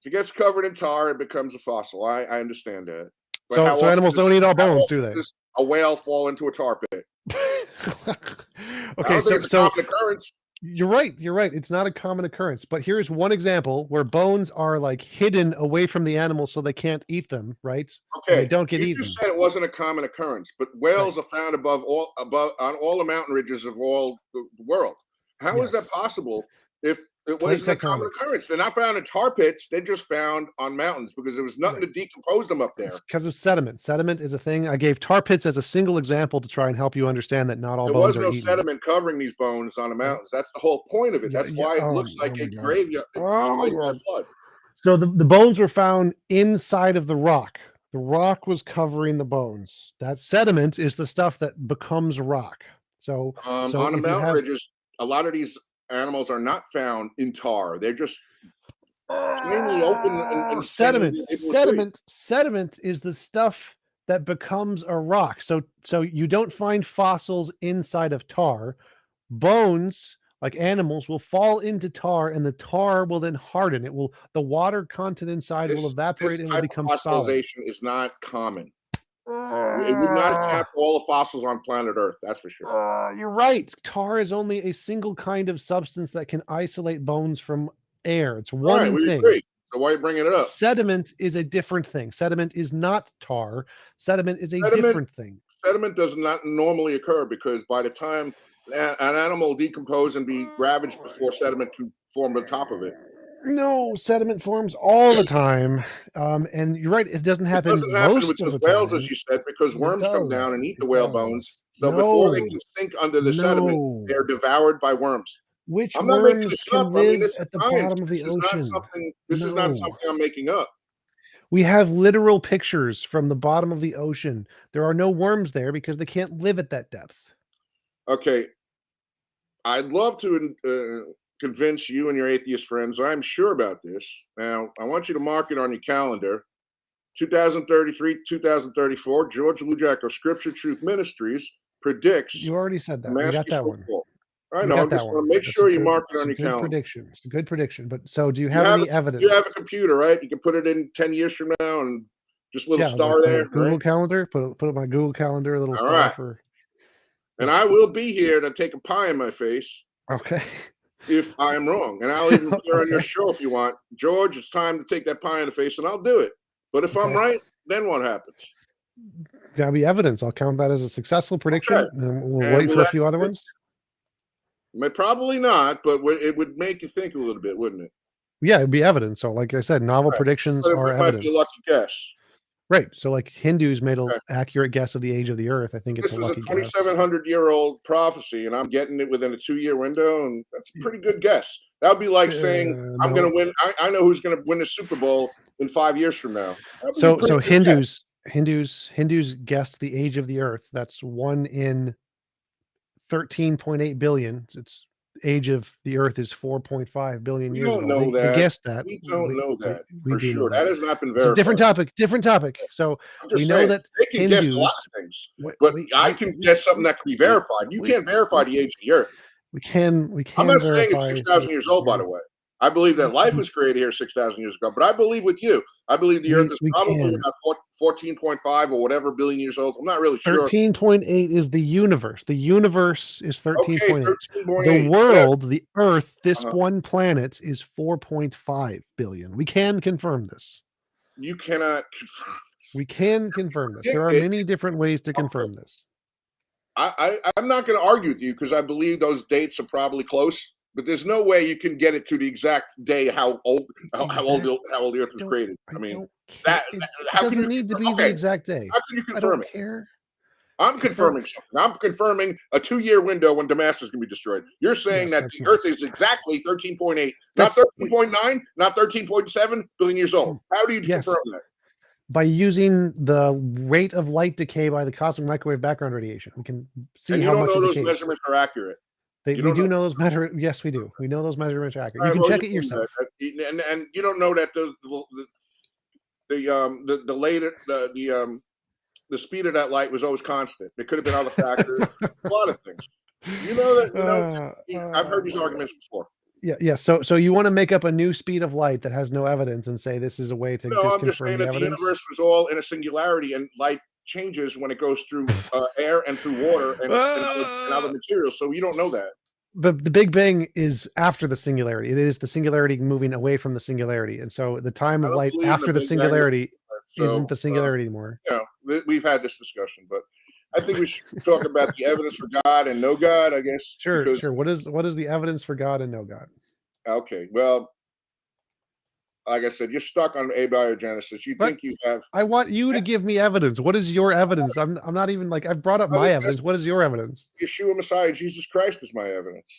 if it gets covered in tar, it becomes a fossil. I understand that. But So animals don't eat all how bones, do often they? does a whale fall into a tar pit? I Okay, don't think so it's a so common occurrence. you're right. You're right. It's not a common occurrence, but here's one example where bones are like hidden away from the animal so they can't eat them, right? And they Okay, don't get you just eaten, said it wasn't a common occurrence, but right? whales are found above on all the mountain ridges of all the world. How is that Yes. possible if It Plate wasn't a common tectonics. occurrence. They're not found in tar pits. They're just found on mountains because there was nothing Right. to decompose them up there. It's because of sediment. Sediment is a thing. I gave tar pits as a single example to try and help you understand that not all There bones was are no eaten. sediment covering these bones on the Yeah. mountains. That's the whole point of it. Yeah, That's yeah. why it Oh, looks like my a God. graveyard Oh, my caused by God. a flood. So the bones were found inside of the rock. The rock was covering the bones. That sediment is the stuff that becomes rock. So On the if you mountain have ridges, a lot of these animals are not found in tar. They're just plainly open and standing sediment, able to see. sediment is the stuff that becomes a rock. So you don't find fossils inside of tar. Bones, like animals, will fall into tar, and the tar will then harden. The water content inside will This evaporate and will type of become solid. fossilization is not common. It would not account for all the fossils on planet Earth. That's for sure. You're right. Tar is only a single kind of substance that can isolate bones from air. It's All right, one we thing. agree. So why are you bringing it up? Sediment is a different thing. Sediment is not tar. Sediment is a Sediment different thing. sediment does not normally occur because by the time an animal decompose and be ravaged before sediment can form on top of it. No, sediment forms all the time. And you're right, it doesn't It happen doesn't happen with most of those the whales, time. as you said, because It worms come down does. and eat the It whale bones. does. So before they No. can sink under the sediment, No. they're devoured by worms. Which I'm not making worms this can up. I mean, live this is at the science. bottom of the This is not ocean? something. This is not No. something I'm making up. We have literal pictures from the bottom of the ocean. There are no worms there because they can't live at that depth. Okay, I'd love to convince you and your atheist friends. I'm sure about this. Now, I want you to mark it on your calendar. 2033, 2034. George Lujack of Scripture Truth Ministries predicts You already said the that. We got Maskey that will one. fall. I We know. got I'm that just want one. to make That's sure you mark it it's on a your good calendar. prediction. It's a good prediction. But so do you You have have any a, evidence? you have a computer, right? You can put it in 10 years from now and just a little Yeah, star like there, Google right? Calendar. Put up my Google Calendar, a little All star right. for And yeah. I will be here to take a pie in my face Okay. if I am wrong. And I'll even appear on your Okay. show if you want. George, it's time to take that pie in the face, and I'll do it. But if I'm Okay. right, then what happens? That'll be evidence. I'll count that as a successful prediction. Okay. And we'll And wait will for a that few other convince ones. Probably not, but it would make you think a little bit, wouldn't it? Yeah, it'd be evidence. So, like I said, novel Right. predictions But are it might be a evidence. lucky guess. Right. So, like Hindus made an Okay. accurate guess of the age of the Earth. I think it's This a was a lucky guess. 2,700-year-old prophecy, and I'm getting it within a 2-year window, and that's a pretty good guess. That would be like saying, I'm going No. to win. I know who's going to win the Super Bowl in 5 years from now. That would be a So pretty good guess. Hindus guessed the age of the Earth. That's 1 in 13.8 billion. It's age of the Earth is 4.5 billion We years don't ago. know They that. guessed that. We don't know that We for do know sure. that. That has not been It's a different verified. topic. Different topic. So I'm we just know saying, that they can guess a Hindus. lot of things, Wait, but wait, I wait, can wait, guess something wait, that can be wait, verified. You wait, can't verify wait. the age of the Earth. We can I'm not saying it's verify 6,000 the years old, by the way. I believe that life was created here 6,000 years ago, but I believe with you. I believe the Earth is we probably can. about 14.5 or whatever billion years old. I'm not really sure. 13.8 is the universe. The universe is Okay, 13.8. 13.8. The world, the Earth, this Uh-huh. one planet is 4.5 billion. We can confirm this. You cannot confirm this. We can confirm this. There are It- many different ways to confirm this. I'm not going to argue with you because I believe those dates are probably close, but there's no way you can get it to the exact day how old the Earth was created. I mean, don't care. that It how can doesn't you need to be confirm- the okay, exact day. how can you I confirm don't it? care. I'm confirming something. I'm confirming a 2-year window when Damascus is going to be destroyed. You're saying Yes, that that's the Earth nice. is exactly 13.8, not That's 13.9, not 13.7 billion years old. How do you Yes. confirm that? By using the rate of light decay by the cosmic microwave background radiation. We can see And you how don't much know it those decays. measurements are accurate. We you don't do know. know those measurements. Yes, we do. We know those measurements are accurate. All You right, can well, check you it know yourself. that. And you don't know that the speed of that light was always constant. There could have been other factors, a lot of things. You know that. I've heard these arguments before. Yeah. So you want to make up a new speed of light that has no evidence and say this is a way to No, I'm just disconfirm saying the that the evidence? universe was all in a singularity, and light changes when it goes through air and through water and other materials. So you don't know that. The Big Bang is after the singularity. It is the singularity moving away from the singularity. And so the time I of don't light believe in after the Big Bang singularity so, isn't the singularity anymore. We've had this discussion, but I think we should talk about the evidence for God and no God, I guess. Sure. Because What is the evidence for God and no God? Okay, well, like I said, you're stuck on abiogenesis. You But think you have. I want you to give me evidence. What is your evidence? I'm not even like I've brought up my evidence. What is your evidence? Yeshua Messiah, Jesus Christ is my evidence.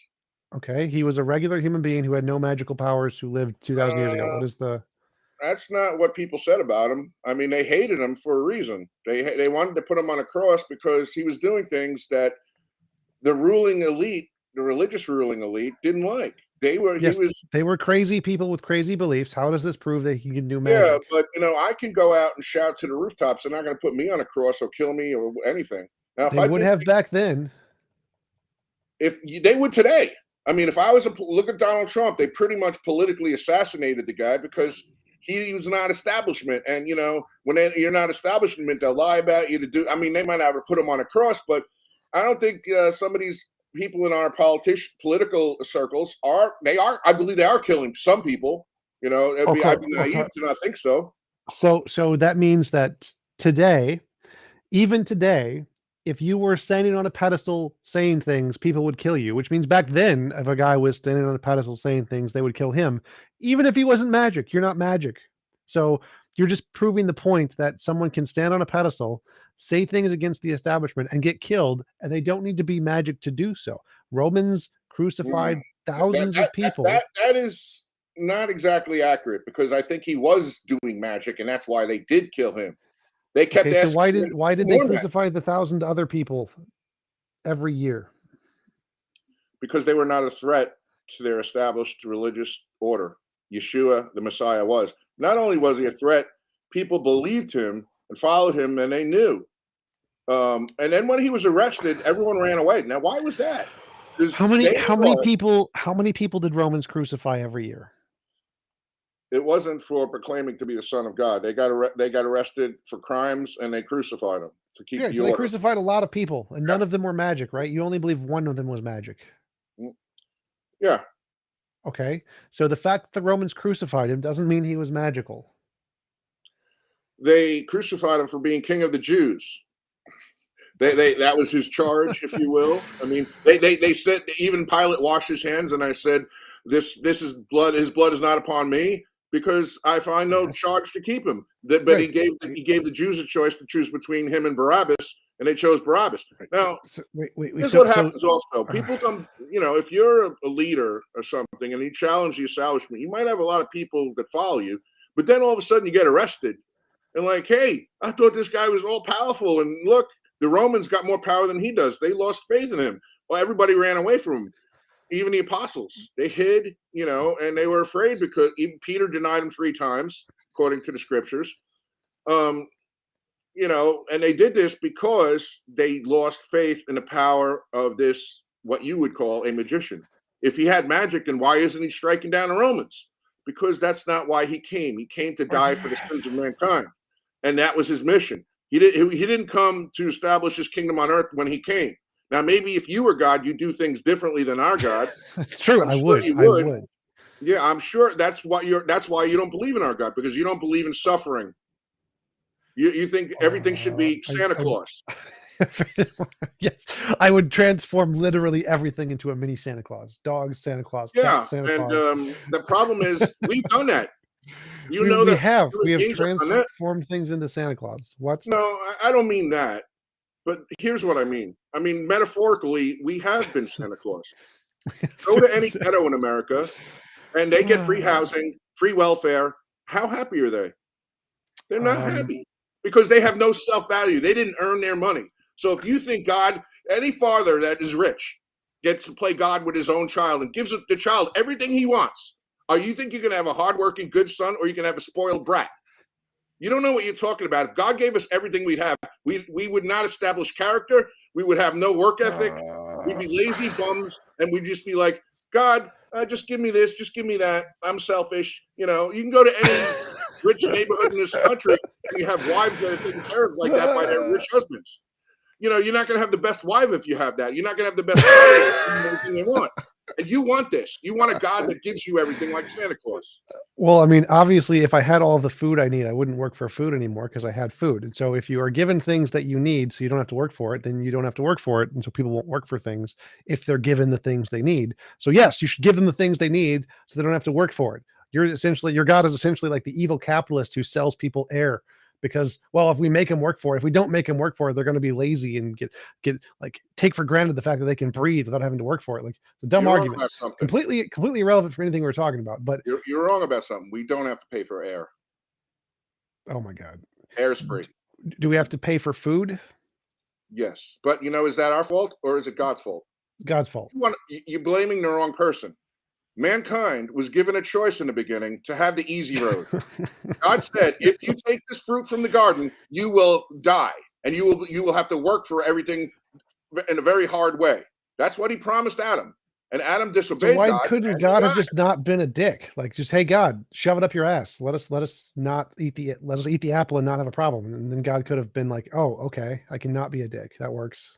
Okay, he was a regular human being who had no magical powers who lived 2,000 years ago. What is the That's not what people said about him. I mean, they hated him for a reason. They wanted to put him on a cross because he was doing things that the ruling elite, the religious ruling elite, didn't like. They were crazy people with crazy beliefs. How does this prove that he can do yeah, magic? but I can go out and shout to the rooftops. They're not going to put me on a cross or kill me or anything. Now, They would have back then. They would today. I mean, if I was look at Donald Trump, they pretty much politically assassinated the guy because he was not establishment. And when you're not establishment, they'll lie about you to do. I mean, they might have to put him on a cross, but I don't think some of these people in our political circles are. I believe they are killing some people. I'd be naive to not think so. So that means that today, even today, if you were standing on a pedestal saying things, people would kill you, which means back then, if a guy was standing on a pedestal saying things, they would kill him, even if he wasn't magic. You're not magic. So you're just proving the point that someone can stand on a pedestal, say things against the establishment, and get killed, and they don't need to be magic to do so. Romans crucified thousands of people. That is not exactly accurate, because I think he was doing magic, and that's why they did kill him. They kept asking. So why did they crucify the 1,000 other people every year? Because they were not a threat to their established religious order. Yeshua, the Messiah, was. Not only was he a threat, people believed him and followed him, and they knew. And then when he was arrested, everyone ran away. Now, why was that? How many people did Romans crucify every year? It wasn't for proclaiming to be the Son of God. They got arrested for crimes, and they crucified him to keep the order. They crucified a lot of people, and none of them were magic, right? You only believe one of them was magic. Yeah. Okay. So the fact that the Romans crucified him doesn't mean he was magical. They crucified him for being king of the Jews. That was his charge, if you will. I mean, they said, even Pilate washed his hands, and I said, this is blood. His blood is not upon me, because I find no charge to keep him. But right. He gave the Jews a choice to choose between him and Barabbas, and they chose Barabbas. Now, this is what happens also. People come, if you're a leader or something and you challenge the establishment, you might have a lot of people that follow you, but then all of a sudden you get arrested. And like, hey, I thought this guy was all powerful, and look, the Romans got more power than he does. They lost faith in him. Well, everybody ran away from him. Even the apostles, they hid, and they were afraid, because even Peter denied him 3 times, according to the scriptures. And they did this because they lost faith in the power of this, what you would call a magician. If he had magic, then why isn't he striking down the Romans? Because that's not why he came. He came to die for the sins of mankind. And that was his mission. He didn't come to establish his kingdom on earth when he came. Now, maybe if you were God, you do things differently than our God. That's true. I would. Yeah, I'm sure that's why you don't believe in our God, because you don't believe in suffering. You think everything should be Santa Claus. Yes, I would transform literally everything into a mini Santa Claus. Dogs, Santa Claus. Yeah, Santa Claus. The problem is we've done that. We have transformed things into Santa Claus. What? No, I don't mean that. But here's what I mean. I mean, metaphorically, we have been Santa Claus. Go to any ghetto in America, and they get free housing, free welfare. How happy are they? They're not happy, because they have no self-value. They didn't earn their money. So if you think God, any father that is rich gets to play God with his own child and gives the child everything he wants, you think you're going to have a hardworking, good son, or you can have a spoiled brat? You don't know what you're talking about. If God gave us everything we'd have, we would not establish character. We would have no work ethic. We'd be lazy bums, and we'd just be like, God, just give me this, just give me that. I'm selfish. You can go to any rich neighborhood in this country, and you have wives that are taken care of like that by their rich husbands. You're not going to have the best wife if you have that. You're not going to have the best everything they want. And you want this. You want a God that gives you everything like Santa Claus. Well, I mean, obviously, if I had all the food I need, I wouldn't work for food anymore because I had food. And so if you are given things that you need so you don't have to work for it, then you don't have to work for it. And so people won't work for things if they're given the things they need. So yes, you should give them the things they need so they don't have to work for it. Your God is essentially like the evil capitalist who sells people air because, well, if we make them work for it, if we don't make them work for it, they're going to be lazy and get like take for granted the fact that they can breathe without having to work for it. Like it's a dumb You're wrong argument, about something. completely irrelevant for anything we're talking about. But You're wrong about something. We don't have to pay for air. oh my God. Air's free. Do we have to pay for food? Yes, but is that our fault or is it God's fault? God's fault. You're blaming the wrong person. Mankind was given a choice in the beginning to have the easy road. God said, if you take this fruit from the garden, you will die, and you will have to work for everything in a very hard way. That's what he promised Adam, and Adam disobeyed So why God. couldn't God have just not been a dick? Like, just, hey, God, shove it up your ass. Let us eat the apple and not have a problem. And then God could have been like, oh, okay, I can not be a dick. That works.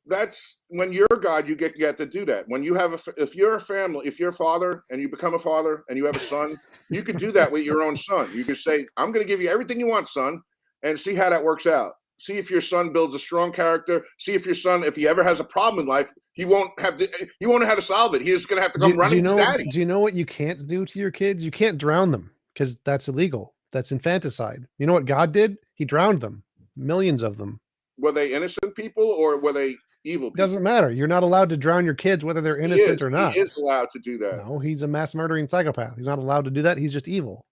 That's when you're God, you get to do that. When you have if you're a family, if you're a father and you become a father and you have a son, you could do that with your own son. You could say, I'm going to give you everything you want, son, and see how that works out. See if your son builds a strong character. See if your son, if he ever has a problem in life, he won't know how to solve it. He's going to have to come running to daddy. Do you know what you can't do to your kids? You can't drown them because that's illegal. That's infanticide. You know what God did? He drowned them. Millions of them. Were they innocent people or were they evil people? Doesn't matter. You're not allowed to drown your kids whether they're innocent or not. He is allowed to do that. No, he's a mass murdering psychopath. He's not allowed to do that. He's just evil.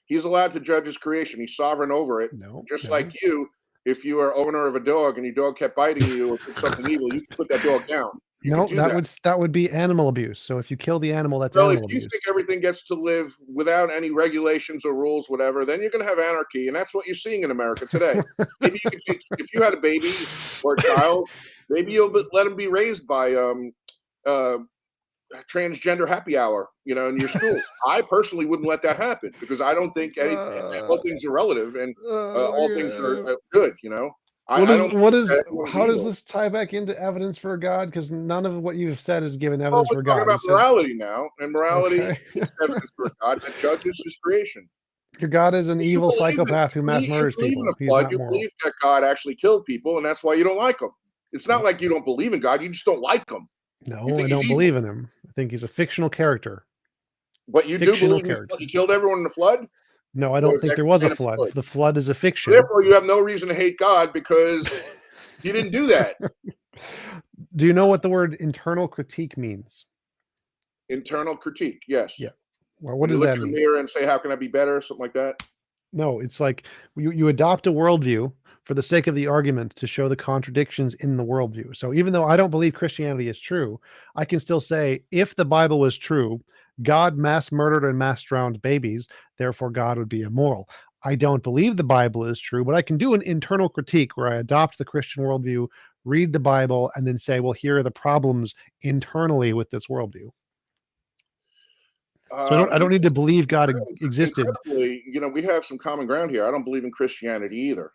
He's allowed to judge his creation. He's sovereign over it. Just like you, if you are owner of a dog and your dog kept biting you or did something evil, you can put that dog down. That would be animal abuse. So if you kill the animal, that's animal abuse. If you think everything gets to live without any regulations or rules, whatever, then you're going to have anarchy, and that's what you're seeing in America today. Maybe you could if you had a baby or a child, maybe you'll let them be raised by transgender happy hour, in your schools. I personally wouldn't let that happen because I don't think all things are relative and all things are good. How does this tie back into evidence for God? Because none of what you've said is given evidence for God. We're talking about morality now, and morality is evidence for God that judges his creation. Your God is an evil psychopath who mass murders people. You believe that God actually killed people, and that's why you don't like him. It's not like you don't believe in God; you just don't like him. No, I don't believe in him. I think he's a fictional character. But you do believe he killed everyone in the flood? No, I don't think there was a flood. The flood is a fiction. Therefore, you have no reason to hate God because he didn't do that. Do you know what the word internal critique means? Internal critique, yes. Yeah. Well, what does that mean? Look in the mirror and say, how can I be better? Something like that? No, it's like you adopt a worldview for the sake of the argument to show the contradictions in the worldview. So even though I don't believe Christianity is true, I can still say if the Bible was true, God mass murdered and mass drowned babies, therefore God would be immoral. I don't believe the Bible is true, but I can do an internal critique where I adopt the Christian worldview, read the Bible, and then say, well, here are the problems internally with this worldview. So I don't need to believe God existed. We have some common ground here. I don't believe in Christianity either.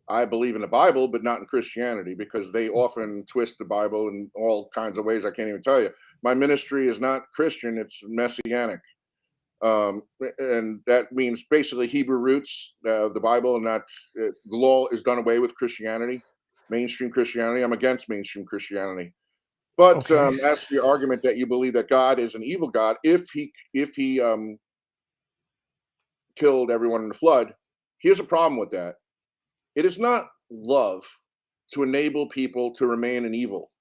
I believe in the Bible, but not in Christianity because they often twist the Bible in all kinds of ways I can't even tell you. My ministry is not Christian, it's Messianic. And that means basically Hebrew roots, the Bible, and not the law is done away with Christianity, mainstream Christianity. I'm against mainstream Christianity. But as for your argument that you believe that God is an evil God, if he killed everyone in the flood, here's a problem with that. It is not love to enable people to remain in evil.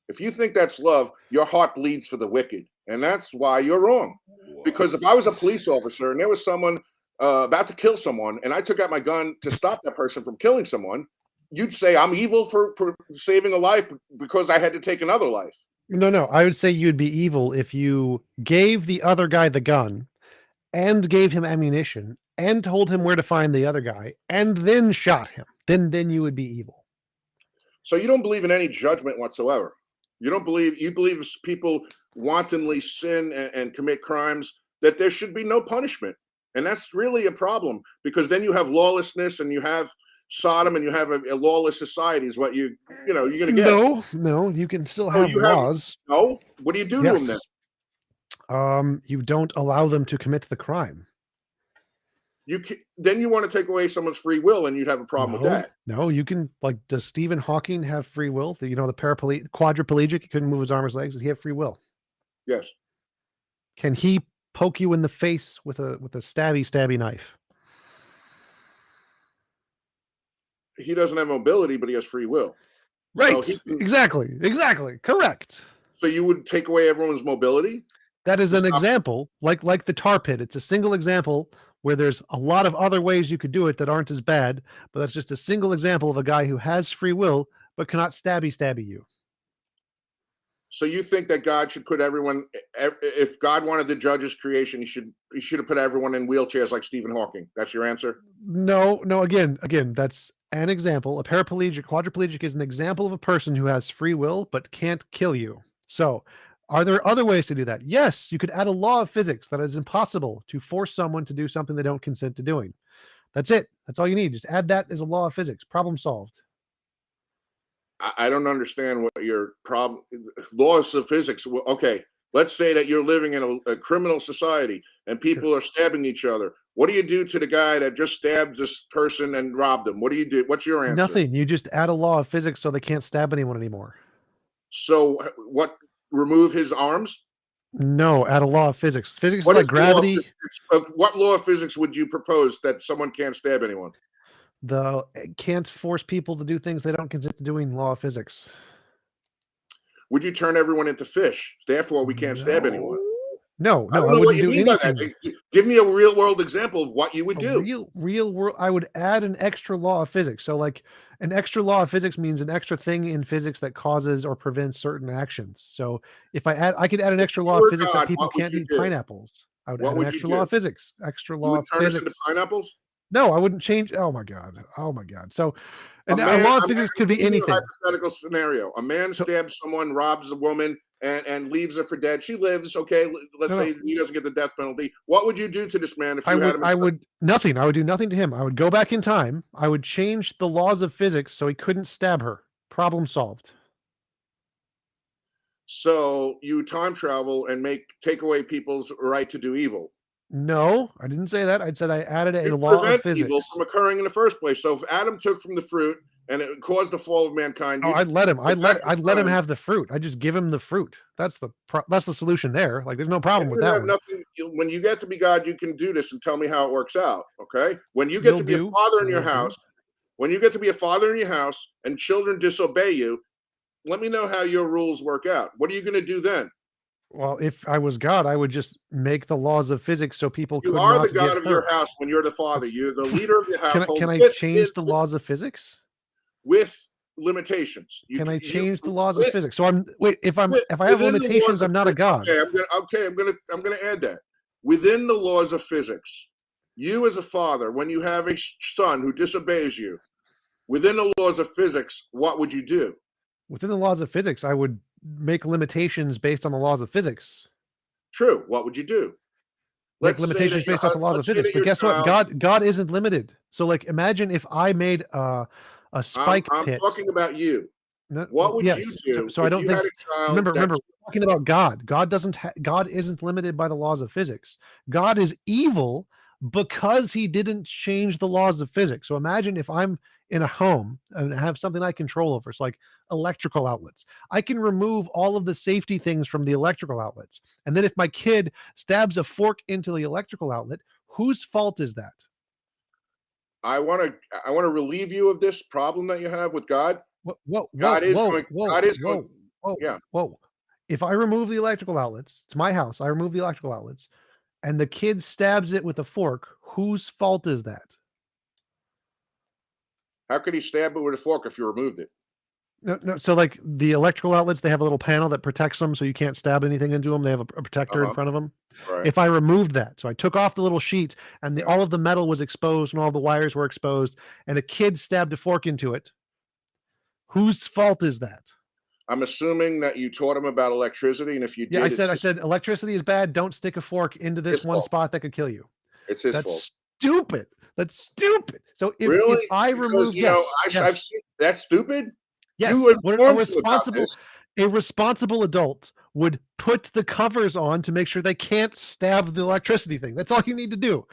If you think that's love, your heart bleeds for the wicked. And that's why you're wrong. Because if I was a police officer and there was someone about to kill someone and I took out my gun to stop that person from killing someone, you'd say I'm evil for saving a life because I had to take another life. No. I would say you'd be evil if you gave the other guy the gun and gave him ammunition and told him where to find the other guy and then shot him. Then you would be evil. So you don't believe in any judgment whatsoever. You believe if people wantonly sin and commit crimes, that there should be no punishment. And that's really a problem because then you have lawlessness and you have Sodom and you have a lawless society is what you're going to get. No, you can still have laws. What do you do to them then? You don't allow them to commit the crime. Then you want to take away someone's free will, and you'd have a problem with that. No, you can, like, does Stephen Hawking have free will? The quadriplegic, he couldn't move his arm or his legs. Does he have free will? Yes. Can he poke you in the face with a stabby knife? He doesn't have mobility, but he has free will. Right. So exactly. Correct. So you would take away everyone's mobility? That is an example, like the tar pit. It's a single example where there's a lot of other ways you could do it that aren't as bad, but that's just a single example of a guy who has free will but cannot stabby you. So you think that God should put everyone, if God wanted to judge his creation, he should have put everyone in wheelchairs like Stephen Hawking? That's your answer? No, again, that's an example. A quadriplegic is an example of a person who has free will but can't kill you. So are there other ways to do that? Yes, you could add a law of physics that is impossible to force someone to do something they don't consent to doing. That's it. That's all you need. Just add that as a law of physics. Problem solved. I don't understand what your problem. Laws of physics. Well, okay, let's say that you're living in a criminal society and people are stabbing each other. What do you do to the guy that just stabbed this person and robbed them? What do you do? What's your answer? Nothing. You just add a law of physics so they can't stab anyone anymore. So what? Remove his arms? No, add a law of physics. Physics is like gravity. What law of physics would you propose that someone can't stab anyone? Can't force people to do things they don't consent to doing. Law of physics. Would you turn everyone into fish? Therefore, we can't stab anyone. No, I wouldn't do anything. Give me a real world example of what you would do. Real world. I would add an extra law of physics. So, like, an extra law of physics means an extra thing in physics that causes or prevents certain actions. So, if I could add an extra law of physics that people can't eat pineapples. I would add an extra law of physics. Extra law of physics. Turn us into pineapples? No, I wouldn't change. Oh my god. So, a law of physics could be anything. Hypothetical scenario: a man stabs someone, robs a woman, and leaves her for dead. She lives. Okay, let's say he doesn't get the death penalty. What would you do to this man if you had him? I would nothing. I would do nothing to him. I would go back in time. I would change the laws of physics so he couldn't stab her. Problem solved. So you time travel and take away people's right to do evil. No, I didn't say that. I said I added a law of physics. Evil from occurring in the first place. So if Adam took from the fruit and it caused the fall of mankind, I'd let him. I'd let him have the fruit. I just give him the fruit. That's the solution there. Like, there's no problem with that. Nothing. When you get to be God, you can do this and tell me how it works out. Okay. When you get to be a father in your house, and children disobey you, let me know how your rules work out. What are you going to do then? Well, if I was God, I would just make the laws of physics so people could not get hurt. You are the God of your house when you're the father. You're the leader of the household. Can I change the laws of physics? With limitations. Can I change the laws of physics? So if I have limitations, I'm not a God. Okay, I'm gonna add that. Within the laws of physics, you as a father, when you have a son who disobeys you, within the laws of physics, what would you do? Within the laws of physics, I would make limitations based on the laws of physics. True. What would you do? Make limitations based on the laws of physics. But guess what? God isn't limited. So, like, imagine if I made a spike pit. I'm talking about you. What would you do? So I don't think. Remember, we're talking about God. God isn't limited by the laws of physics. God is evil because he didn't change the laws of physics. So imagine if I'm in a home and have something I control over. It's like electrical outlets. I can remove all of the safety things from the electrical outlets. And then if my kid stabs a fork into the electrical outlet, whose fault is that? I want to relieve you of this problem that you have with God. Whoa. If I remove the electrical outlets, it's my house. I remove the electrical outlets, and the kid stabs it with a fork. Whose fault is that? How could he stab it with a fork if you removed it? No. So, like, the electrical outlets, they have a little panel that protects them, so you can't stab anything into them. They have a protector in front of them. Right. If I removed that, so I took off the little sheet, and all of the metal was exposed, and all the wires were exposed, and a kid stabbed a fork into it, whose fault is that? I'm assuming that you taught him about electricity, and if you did, I said electricity is bad. Don't stick a fork into this one spot that could kill you. It's his fault. Stupid. That's stupid. So if I remove, I've seen that's stupid. Yes, a responsible adult would put the covers on to make sure they can't stab the electricity thing. That's all you need to do.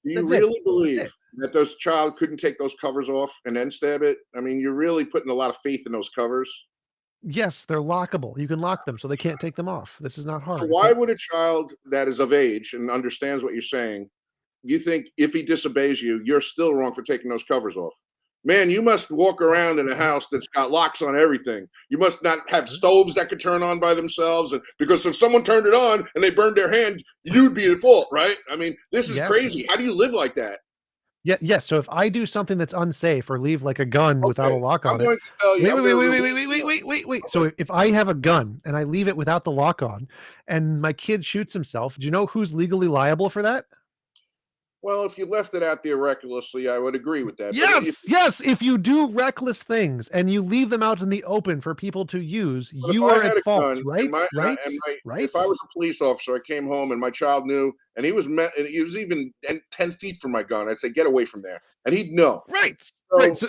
Do you That's really it. believe that those child couldn't take those covers off and then stab it? I mean, you're really putting a lot of faith in those covers. Yes, they're lockable. You can lock them so they can't take them off. This is not So hard. why would a child that is of age and understands what you're saying, you think if he disobeys you, you're still wrong for taking those covers off? Man, you must walk around in a house that's got locks on everything. You must not have stoves that could turn on by themselves. And because if someone turned it on and they burned their hand, you'd be at fault, right? I mean, this is crazy. How do you live like that? Yeah, yes. So if I do something that's unsafe or leave like a gun without a lock on I'm going it. to tell you. Wait. So if I have a gun and I leave it without the lock on and my kid shoots himself, do you know who's legally liable for that? Well, if you left it out there recklessly, I would agree with that. Yes. If you do reckless things and you leave them out in the open for people to use, But you if I are had at a fault, gun right? and Right? if I was a police officer, I came home and my child knew, and he was even 10 feet from my gun, I'd say, get away from there. And he'd know. Right.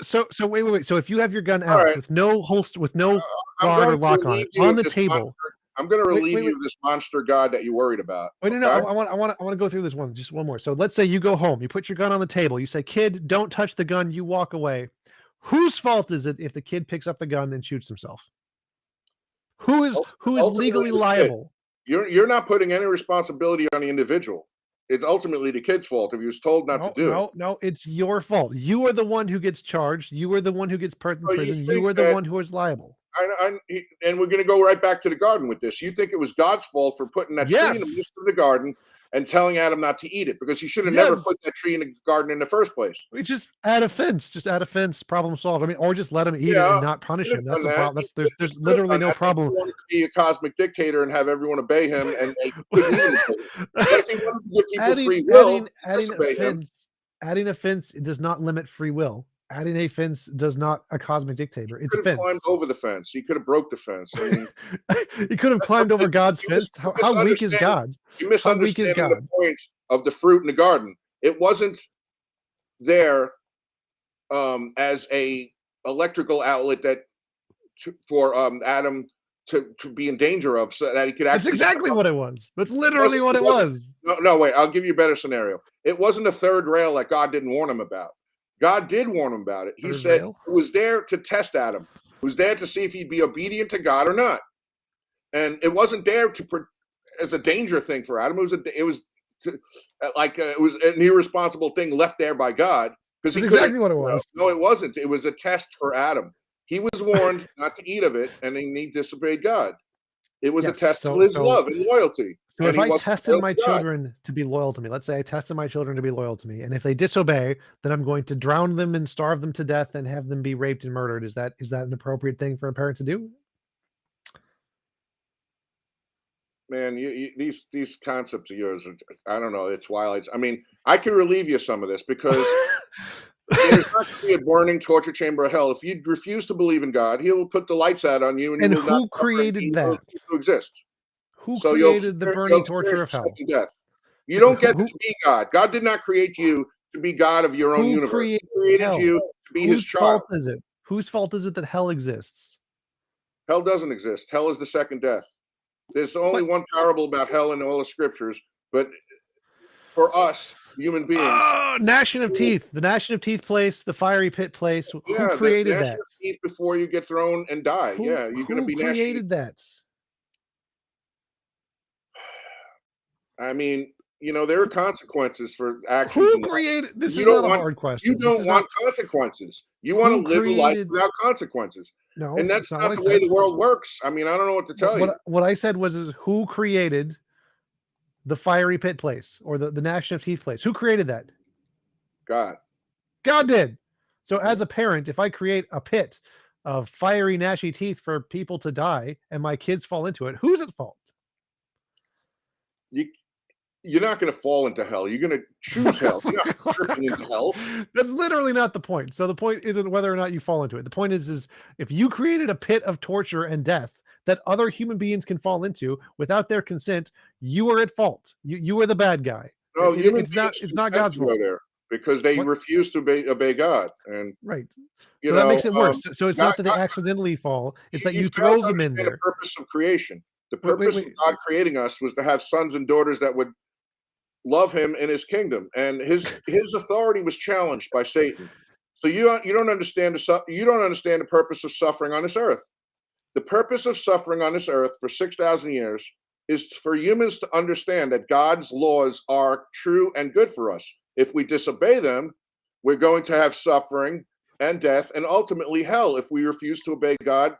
So, So wait. So if you have your gun all out right, with no holster, with no I'm guard or going to lock on relieve it, you on of the this table. monster. I'm going to relieve Wait. you of this monster god that you're worried about. Wait, no. Okay? I want to go through this one, just one more. So let's say you go home, you put your gun on the table, you say, "Kid, don't touch the gun." You walk away. Whose fault is it if the kid picks up the gun and shoots himself? Who is Ultimately legally the kid. liable? You're not putting any responsibility on the individual. It's ultimately the kid's fault if he was told not to do it. No, it's your fault. You are the one who gets charged. You are the one who gets put in So you prison. think You are the that one who is liable. and we're going to go right back to the garden with this. You think it was God's fault for putting that tree in the midst of the garden and telling Adam not to eat it because he should have never put that tree in the garden in the first place. We just add a fence. Just add a fence. Problem solved. I mean, or just let him eat it and not punish him. That's a problem. There's literally no problem. He wanted to be a cosmic dictator and have everyone obey him, and they couldn't even obey him. But if he wanted to give people free will, adding a fence does not limit free will. Adding a fence does not a cosmic dictator. It's a fence. He could have climbed over the fence. He could have broke the fence. I mean, he could have climbed over God's fence. How weak is God? You misunderstand the point of the fruit in the garden. It wasn't there as a electrical outlet for Adam to be in danger of, so that he could actually. That's exactly what it was. That's literally what it was. No, wait. I'll give you a better scenario. It wasn't a third rail that God didn't warn him about. God did warn him about it. He said it was there to test Adam. It was there to see if he'd be obedient to God or not. And it wasn't there as a danger thing for Adam. It was an irresponsible thing left there by God. That's exactly what it was. No, it wasn't. It was a test for Adam. He was warned not to eat of it, and he disobeyed God. It was a test of his love and loyalty. So if I tested my children to be loyal to me, let's say I tested my children to be loyal to me, and if they disobey, then I'm going to drown them and starve them to death and have them be raped and murdered. Is that an appropriate thing for a parent to do? Man, these concepts of yours I don't know. It's wild. I mean, I can relieve you of some of this because there's not going to be a burning torture chamber of hell. If you refuse to believe in God, He will put the lights out on you, and you will who created that? To exist. Who created the burning torture of hell? Death. You don't get to be God. God did not create you to be God of your own universe. He created you to be His child. Whose fault is it that hell exists? Hell doesn't exist. Hell is the second death. There's only one parable about hell in all the scriptures, but for us human beings, gnashing of teeth, the gnashing of teeth place, the fiery pit place. Who created that? Teeth before you get thrown and die. You're going to be gnashing. Who created that? I mean, there are consequences for actions. Who created this? Is not a hard question. You don't want consequences. You want to live a life without consequences. No, and that's not the way the world works. I mean, I don't know what to tell you. What I said was who created the fiery pit place or the gnashing of teeth place? Who created that? God. God did. So as a parent, if I create a pit of fiery gnashy teeth for people to die and my kids fall into it, who's at fault? You're not going to fall into hell. You're going to choose hell. You're not tripping into hell. That's literally not the point. So the point isn't whether or not you fall into it. The point is if you created a pit of torture and death that other human beings can fall into without their consent, you are at fault. You are the bad guy. No, it's not God's fault. There because they refuse to obey God. And right. So that makes it worse. So it's not that they accidentally fall. It's that you throw them in there. The purpose of creation. The Wait, wait, purpose of wait. God creating us was to have sons and daughters that would love him in his kingdom, and his authority was challenged by Satan. So you don't understand you don't understand the purpose of suffering on this earth. The purpose of suffering on this earth for 6,000 years is for humans to understand that God's laws are true and good for us. If we disobey them, we're going to have suffering and death and ultimately hell if we refuse to obey God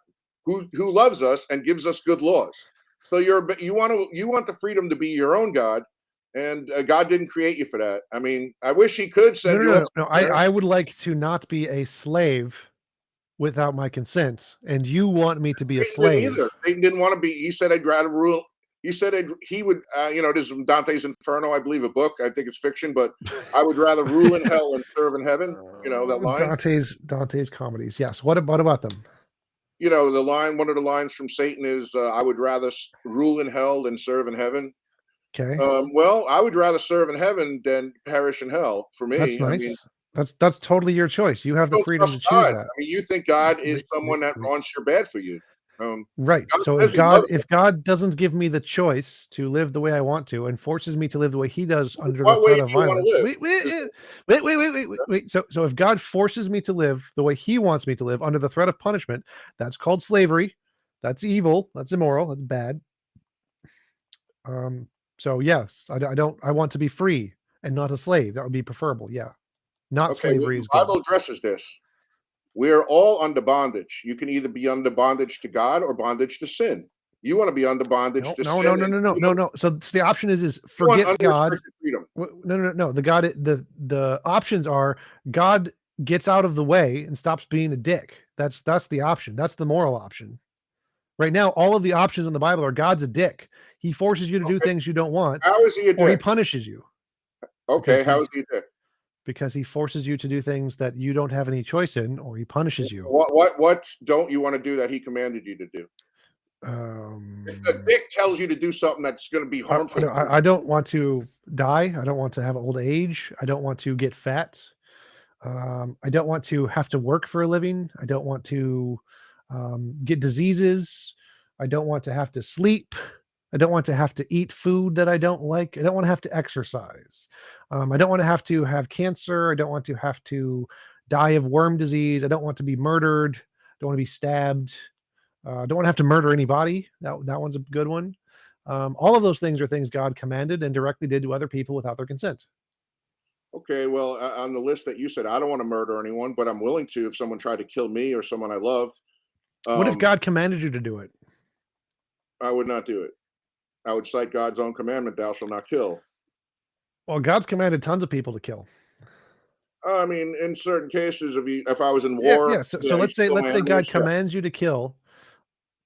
who loves us and gives us good laws. So you want the freedom to be your own God, and God didn't create you for that. I mean, I wish he could No, send no, you no, up no. somewhere. I would like to not be a slave without my consent, and you want me to be a Satan didn't slave. either. Satan didn't want to be. He said, "I'd rather rule." He said he would. This is Dante's Inferno, I believe, a book. I think it's fiction, but I would rather rule in hell and serve in heaven. You know that line. Dante's comedies. Yes. What about them? You know the line. One of the lines from Satan is, "I would rather rule in hell than serve in heaven." Okay, Well, I would rather serve in heaven than perish in hell. For that's me, I mean, nice. That's totally your choice. You have the don't freedom trust to choose God. that. I mean, you think God is Wait, wait, someone that wait. wants your bad for you. Right. God So says He loves If God doesn't give me the choice to live the way I want to and forces me to live the way he does you. under the What way threat do of you want to violence. live? Wait, wait, Is wait, wait, wait, wait, wait, wait. So if God forces me to live the way he wants me to live under the threat of punishment, that's called slavery. That's evil. That's immoral. That's bad. So yes, I want to be free and not a slave. That would be preferable. Yeah. Not Okay, well, slavery the is good. Bible addresses this. We are all under bondage. You can either be under bondage to God or bondage to sin. You want to be under bondage No, to no, sin, no, no, and no, no, no, no. So the option is you want forget God. unrestricted freedom. No, no, no. The options are God gets out of the way and stops being a dick. That's the option. That's the moral option. Right now, all of the options in the Bible are God's a dick. He forces you to do Okay, things you don't want, how is he a or he dick? punishes you because Okay, how is he a dick? he forces you to do things that you don't have any choice in, or he punishes you. What don't you want to do that he commanded you to do? If a Um, dick tells you to do something that's going to be harmful to you, I don't want to die. I don't want to have old age. I don't want to get fat. I don't want to have to work for a living. I don't want to get diseases. I don't want to have to sleep. I don't want to have to eat food that I don't like. I don't want to have to exercise. I don't want to have cancer. I don't want to have to die of worm disease. I don't want to be murdered. I don't want to be stabbed. I don't want to have to murder anybody. That one's a good one. All of those things are things God commanded and directly did to other people without their consent. okay, well, on the list that you said, I don't want to murder anyone, but I'm willing to if someone tried to kill me or someone I loved. What if Um, God commanded you to do it? I would not do it. I would cite God's own commandment, "Thou shalt not kill." Well, God's commanded tons of people to kill. I mean, in certain cases, if I was in Yeah, war, yeah. So I used to kill let's my say God enemies. Yeah, commands you to kill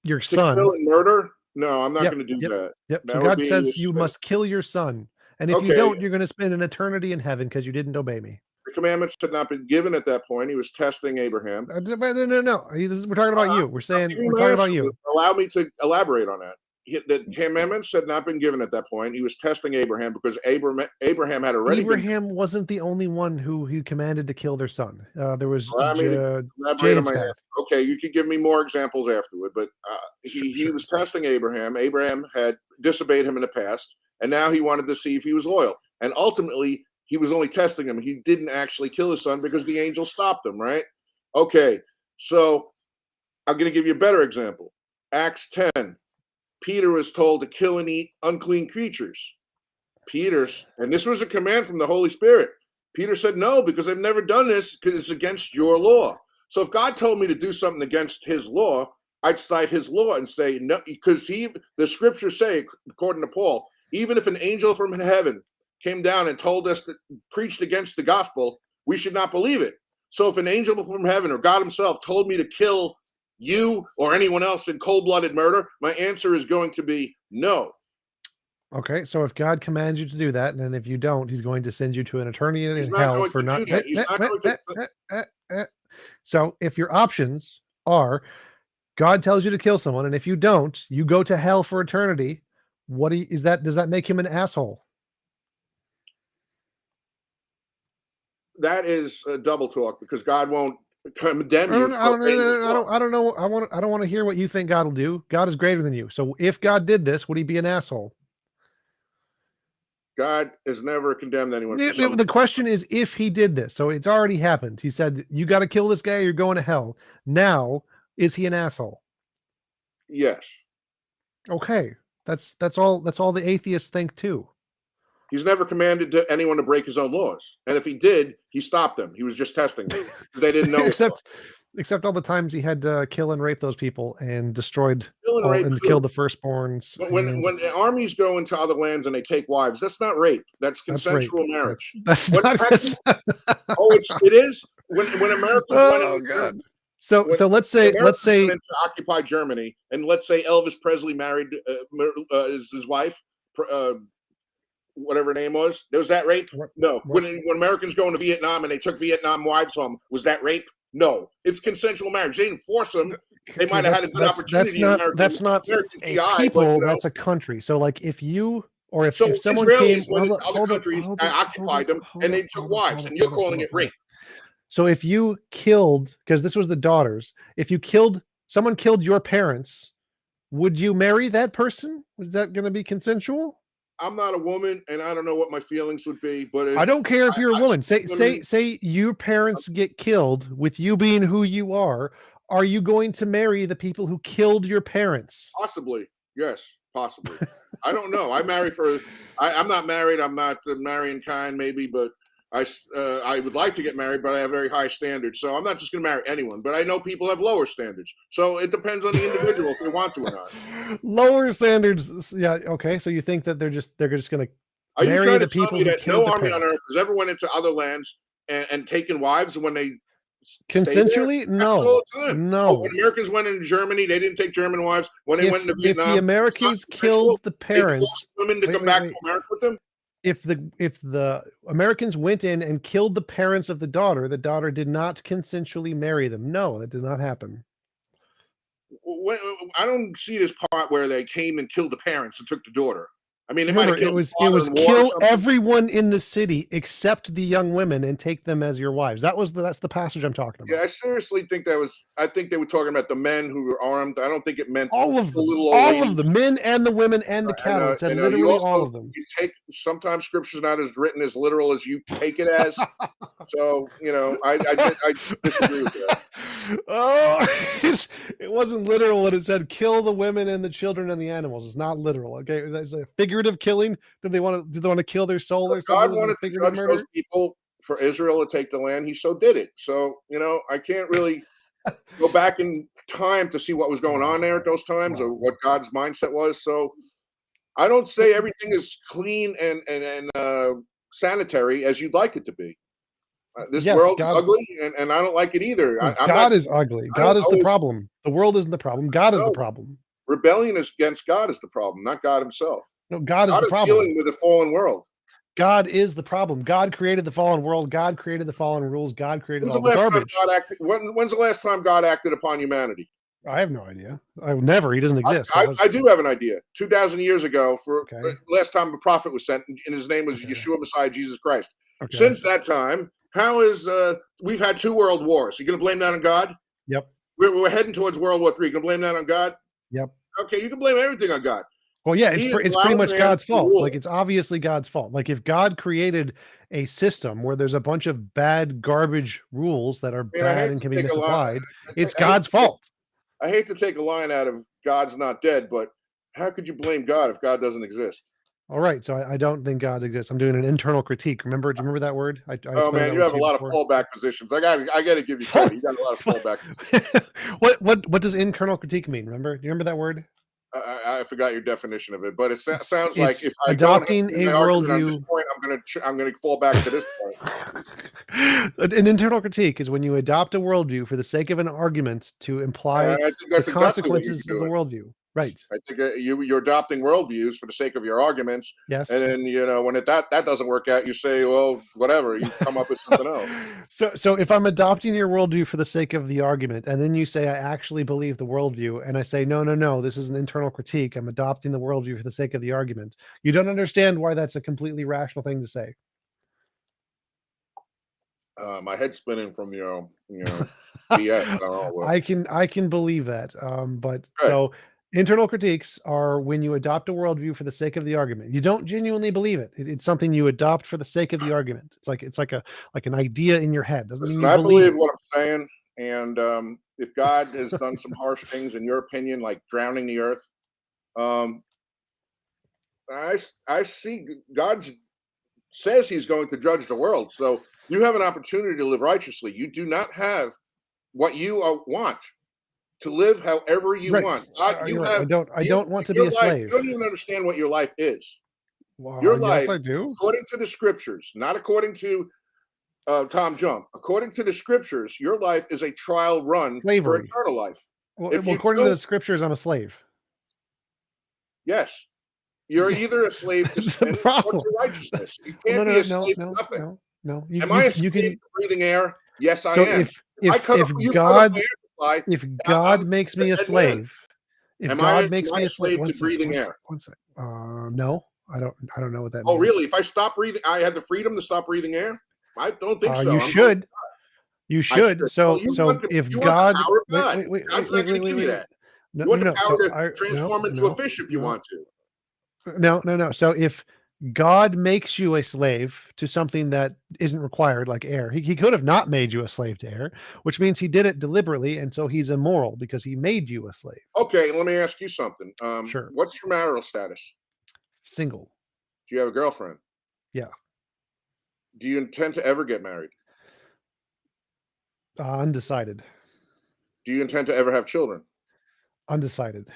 your to kill son. and murder, no, I'm not Yep, going to do yep, that. yep. So That would God be a says you sin. must kill your son, and if you Okay, don't, you're going to spend an eternity in heaven because you didn't obey me. the commandments had not been given at that point. He was testing Abraham. No, no, no. We're talking about you. I'm giving you We're my talking answer. about you. Allow me to elaborate on that. The commandments had not been given at that point. He was testing Abraham because Abraham had already been. Abraham wasn't the only one who he commanded to kill their son. There was Allow me to elaborate on James' my path. answer. Okay, you could give me more examples afterward, but he Sure. was testing Abraham. Abraham had disobeyed him in the past, and now he wanted to see if he was loyal. And ultimately, he was only testing him. He didn't actually kill his son because the angel stopped him, right? Okay, so I'm going to give you a better example. Acts 10. Peter was told to kill and eat unclean creatures. And this was a command from the Holy Spirit. Peter said, no, because I've never done this because it's against your law. So if God told me to do something against his law, I'd cite his law and say, no, because the scriptures say, according to Paul, even if an angel from heaven came down and told us that preached against the gospel, we should not believe it. So if an angel from heaven or God himself told me to kill you or anyone else in cold-blooded murder, my answer is going to be no. Okay, so if God commands you to do that, and then if you don't, he's going to send you to an eternity He's in not hell going for to not. do that. He's not going to. So if your options are God tells you to kill someone, and if you don't, you go to hell for eternity, is that? Does that make him an asshole? That is double talk because God won't condemn you for obeying his law. I don't know. I don't want to hear what you think God will do. God is greater than you. So if God did this, would he be an asshole? God has never condemned anyone for The something. question is if he did this. So it's already happened. He said, you got to kill this guy or you're going to hell. Now, is he an asshole? Yes. Okay. That's all the atheists think too. He's never commanded anyone to break his own laws. And if he did, he stopped them. He was just testing them because they didn't know. except all the times he had to kill and rape those people and destroyed and killed the firstborns. When armies go into other lands and they take wives, that's not rape. That's consensual marriage. That's not. It is. When Americans went God. So let's say into occupied Germany, and let's say Elvis Presley married his wife, whatever her name was. Was that rape? No. When Americans go into Vietnam and they took Vietnam wives home, was that rape? No. It's consensual marriage. They didn't force them. They might have had a good opportunity. That's not a people. That's a country. So like if you or if someone Israelis went into other countries, occupied them, and they took wives, and you're calling it rape. So if you killed, because this was the daughters, if someone killed your parents, would you marry that person? Was that going to be consensual? I'm not a woman, and I don't know what my feelings would be. But I don't care if you're a woman. Say your parents get killed with you being who you are. Are you going to marry the people who killed your parents? Possibly, yes, possibly. I don't know. I'm not married. I'm not marrying kind, maybe, but I would like to get married, but I have very high standards. So I'm not just going to marry anyone. But I know people have lower standards. So it depends on the individual if they want to or not. Lower standards, yeah. Okay, so you think that they're just going to marry the people who that no army on earth has ever went into other lands and taken wives when they consensually? No. When Americans went into Germany, they didn't take German wives. When they went into Vietnam, if the Americans killed the parents, they forced women to come back to America with them. If the Americans went in and killed the parents of the daughter did not consensually marry them. No, that did not happen. I don't see this part where they came and killed the parents and took the daughter. I mean, it was kill everyone in the city except the young women and take them as your wives. That's the passage I'm talking about. Yeah, I seriously think I think they were talking about the men who were armed. I don't think it meant all of them. All of the men and the women and the cattle. It said literally all of them. You take sometimes scripture's not as written as literal as you take it as. So I disagree with that. Oh, it wasn't literal when it said kill the women and the children and the animals. It's not literal. Okay, that's a figurative killing. Did they want to kill their soul or something? God wanted to judge those people for Israel to take the land. He so did it. So I can't really go back in time to see what was going on there at those times or what God's mindset was. So I don't say everything is clean and sanitary as you'd like it to be. This world is ugly, and I don't like it either. God is ugly. God is the problem. The world isn't the problem. God is the problem. Rebellion against God is the problem, not God himself. No, God is the problem. Dealing with the fallen world. God is the problem. God created the fallen world. God created the fallen rules. God created all the garbage. When's the last time God acted upon humanity? I have no idea. Never. He doesn't exist. I do have an idea. 2,000 years ago, last time a prophet was sent, and his name was Yeshua Messiah, Jesus Christ. Okay. Since that time, how is we've had 2 world wars? You going to blame that on God? Yep. We're heading towards World War III. You going to blame that on God? Yep. Okay, you can blame everything on God. Well, yeah, it's pretty much God's fault. Like, it's obviously God's fault. Like, if God created a system where there's a bunch of bad garbage rules that are bad and can be misapplied, it's God's fault. I hate to take a line out of God's not dead, but how could you blame God if God doesn't exist? All right, so I don't think God exists. I'm doing an internal critique. Do you remember that word? Oh man, you have a lot of fallback positions. I got to give you credit. You got a lot of fallback. What does internal critique mean? Do you remember that word? I forgot your definition of it, but it sounds like if I adopting a worldview. At this point, I'm gonna fall back to this point. An internal critique is when you adopt a worldview for the sake of an argument to imply the consequences of the worldview. Right. I think you're adopting worldviews for the sake of your arguments. Yes. And then when that doesn't work out, you say, well, whatever. You come up with something else. So if I'm adopting your worldview for the sake of the argument, and then you say I actually believe the worldview, and I say no, this is an internal critique. I'm adopting the worldview for the sake of the argument. You don't understand why that's a completely rational thing to say. My head's spinning from BS. I don't know what. I can believe that. But Good. so internal critiques are when you adopt a worldview for the sake of the argument. You don't genuinely believe it. It's something you adopt for the sake of the argument. It's like an idea in your head. Doesn't mean Listen, you I believe believe it. what I'm saying, and if God has done some harsh things in your opinion, like drowning the earth, um, I see God's says He's going to judge the world. So you have an opportunity to live righteously. You do not have what you want to live however you Right. want. God, you You're right. have I you don't want to be your a life. You slave. don't even understand what your life is. Your Yes, life, I do. according to the scriptures, not according to Tom Jump. According to the scriptures, your life is a trial run for Slavery. eternal life. If Well, you according to don't, the scriptures, I'm a slave. yes, you're either a slave to That's the sin or problem. to righteousness. You Well, can't be a slave to nothing. no. Am I a You slave can. to breathing air? Yes, I So am. If I cut off, you cut off my air supply. if I'm God makes me a a dead man. slave, if Am I God makes am I me a a slave, slave to breathing air? one sec. No, I don't know what that Oh, means. really? If I stop breathing, I have the freedom to stop breathing air? I don't think so. You I'm going. should. You I should. should. Well, if you want the God, power of God. God's not going to give you wait. that. No, You want the no. power So to transform into a fish if you want to. No. So if God makes you a slave to something that isn't required, like air, he could have not made you a slave to air, which means he did it deliberately, and so he's immoral because he made you a slave. Okay, let me ask you something. Sure. What's your marital status? Single. Do you have a girlfriend? Yeah. Do you intend to ever get married? Undecided. Do you intend to ever have children? Undecided.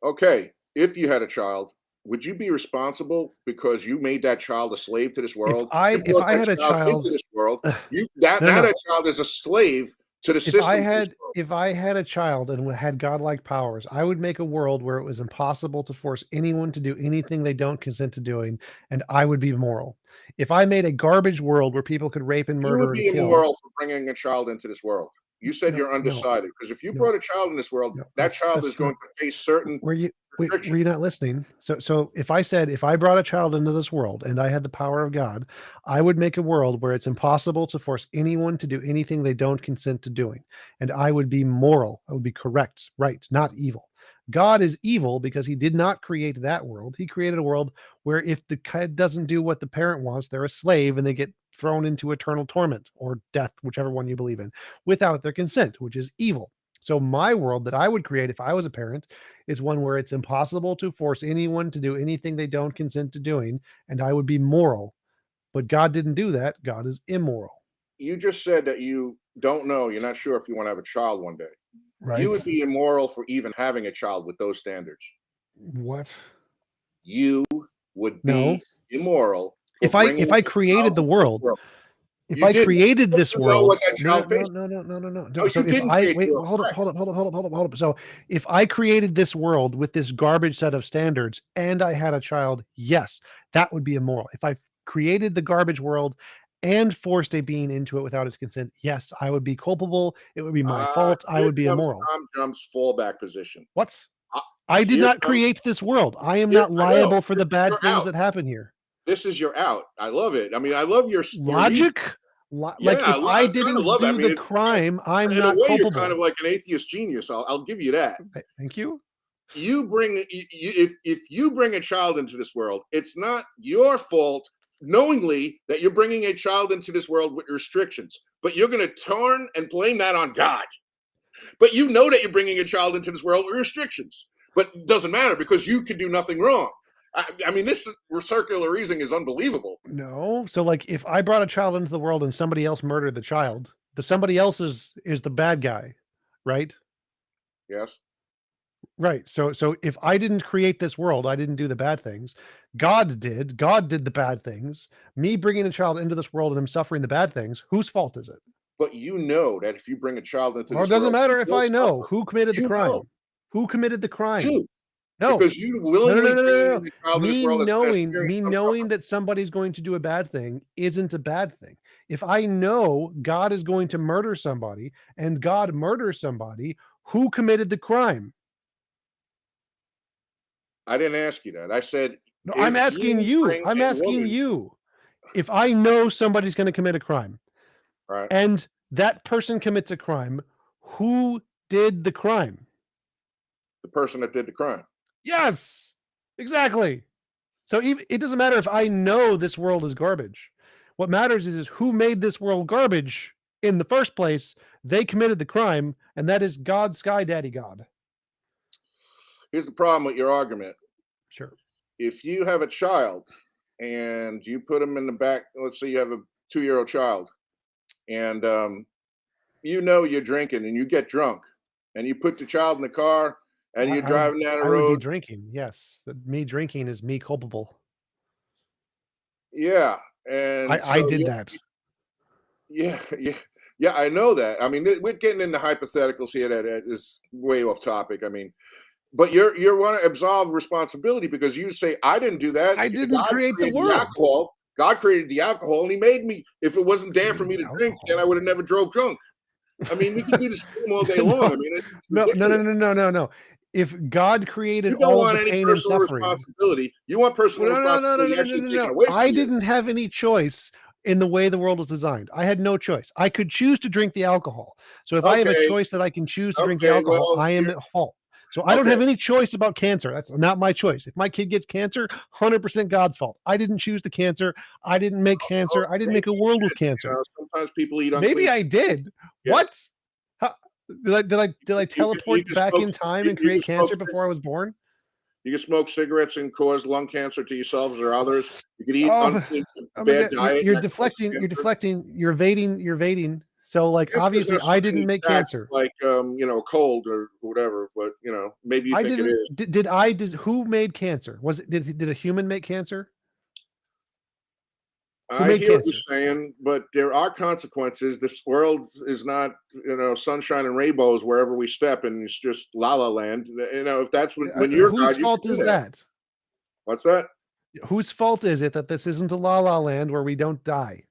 Okay, if you had a child, would you be responsible because you made that child a slave to this world? You If brought I that had a child into child, this world. no, You that no, now no. that child is a slave to the system of this world. If I had a child and had godlike powers, I would make a world where it was impossible to force anyone to do anything they don't consent to doing, and I would be moral. If I made a garbage world where people could rape and You would murder and be kill, immoral for bringing a child into this world. You said no, you're undecided because if you no, brought a child in this world, no, that child is that's not going to face certain were you were restrictions. you not listening? So if I said if I brought a child into this world and I had the power of God, I would make a world where it's impossible to force anyone to do anything they don't consent to doing. And I would be moral. I would be correct, right, not evil. God is evil because he did not create that world. He created a world where if the kid doesn't do what the parent wants, they're a slave and they get thrown into eternal torment or death, whichever one you believe in, without their consent, which is evil. So my world that I would create if I was a parent is one where it's impossible to force anyone to do anything they don't consent to doing, and I would be moral. But God didn't do that. God is immoral, You just said that you don't know, you're not sure if you want to have a child one day. You right? would be immoral for even having a child with those standards. What? You would No. be immoral for bringing If I a child created the into this world, world. if You I didn't. created You this don't know what world, that child faces. no. No, So you if didn't I create the wait, world. Correct. hold up. So if I created this world with this garbage set of standards and I had a child, yes, that would be immoral. If I created the garbage world and forced a being into it without its consent, yes, I would be culpable. It would be my fault. I Here would be comes immoral. Tom Jump's fallback position. What? Uh, I did here not comes create this world. I am here. not I know. liable for This the is bad your things out. that happen here. This is your out. I love it. I mean, I love your reason. Logic? Yeah, Like if I I kind of didn't love it. I do mean, the it's crime, I'm in a not way you're kind of culpable. like an atheist genius. I'll give you that. Thank you. You bring if you bring a child into this world, it's not your fault knowingly that you're bringing a child into this world with restrictions, but you're going to turn and blame that on God. But you know that you're bringing a child into this world with restrictions, but it doesn't matter because you can do nothing wrong. I mean, this circular reasoning is unbelievable. No. So like if I brought a child into the world and somebody else murdered the child, the somebody else is the bad guy, right? Yes. Right. So if I didn't create this world, I didn't do the bad things. God did. God did the bad things. Me bringing a child into this world and him suffering the bad things, whose fault is it? But you know that if you bring a child into Well, it this doesn't world, matter he if will I know suffer. who committed the You know, crime. Who committed the crime? you, No. because you willingly bringing a child into this world that's going to experience Me some knowing suffering. that somebody's going to do a bad thing isn't a bad thing. If I know God is going to murder somebody and God murders somebody, who committed the crime? I didn't ask you that. I said No, I'm if asking you you. bring I'm a asking woman, you. If I know somebody's going to commit a crime right? and that person commits a crime. Who did the crime? The person that did the crime. Yes, exactly. So even, it doesn't matter if I know this world is garbage. What matters is who made this world garbage in the first place. They committed the crime, and that is God, Sky Daddy God. Here's the problem with your argument. Sure. If you have a child and you put them in the back, let's say you have a 2-year-old child, and you know you're drinking and you get drunk, and you put the child in the car and you're driving down the I would be road. drinking. Yes, that me drinking is me culpable. Yeah, and I so did you, that. yeah, I know that. I mean, we're getting into hypotheticals here that is way off topic. I mean, but you want to absolve responsibility because you say I didn't do that. I didn't create the Created the world. alcohol. God created the alcohol, and He made me. If it wasn't there for me to drink, then I would have never drove drunk. I mean, we can do this all day long. I mean, it's No. If God created you don't all want the any pain and personal suffering, responsibility. You want personal responsibility actually taken away from I you. didn't have any choice in the way the world was designed. I had no choice. I could choose to drink the alcohol. So if I have a Okay, choice that I can choose to drink the okay, alcohol, well, I am you're at fault. So I don't okay. have any choice about cancer. That's not my choice. If my kid gets cancer, 100% God's fault. I didn't choose the cancer. I didn't make cancer. I didn't make a world with cancer. Sometimes people eat unclean. Maybe I did. Yeah. What? How, did I teleport can back smoke- in time you and can create smoke cancer cig- before I was born? You can smoke cigarettes and cause lung cancer to yourselves or others. You can eat Oh, unclean, oh my bad God. diet. You're and that causes deflecting. You're cancer. deflecting. You're evading. So, like, Cancer is obviously, not I something didn't you make attack, cancer. like cold or whatever. But maybe you I think it didn't. is. Did who made cancer? Was it did a human make cancer? Who I made hear what you're cancer? saying, but there are consequences. This world is not, sunshine and rainbows wherever we step, and it's just la la land. If that's when you're Whose God, you fault can do is that. that? What's that? Whose fault is it that this isn't a la la land where we don't die?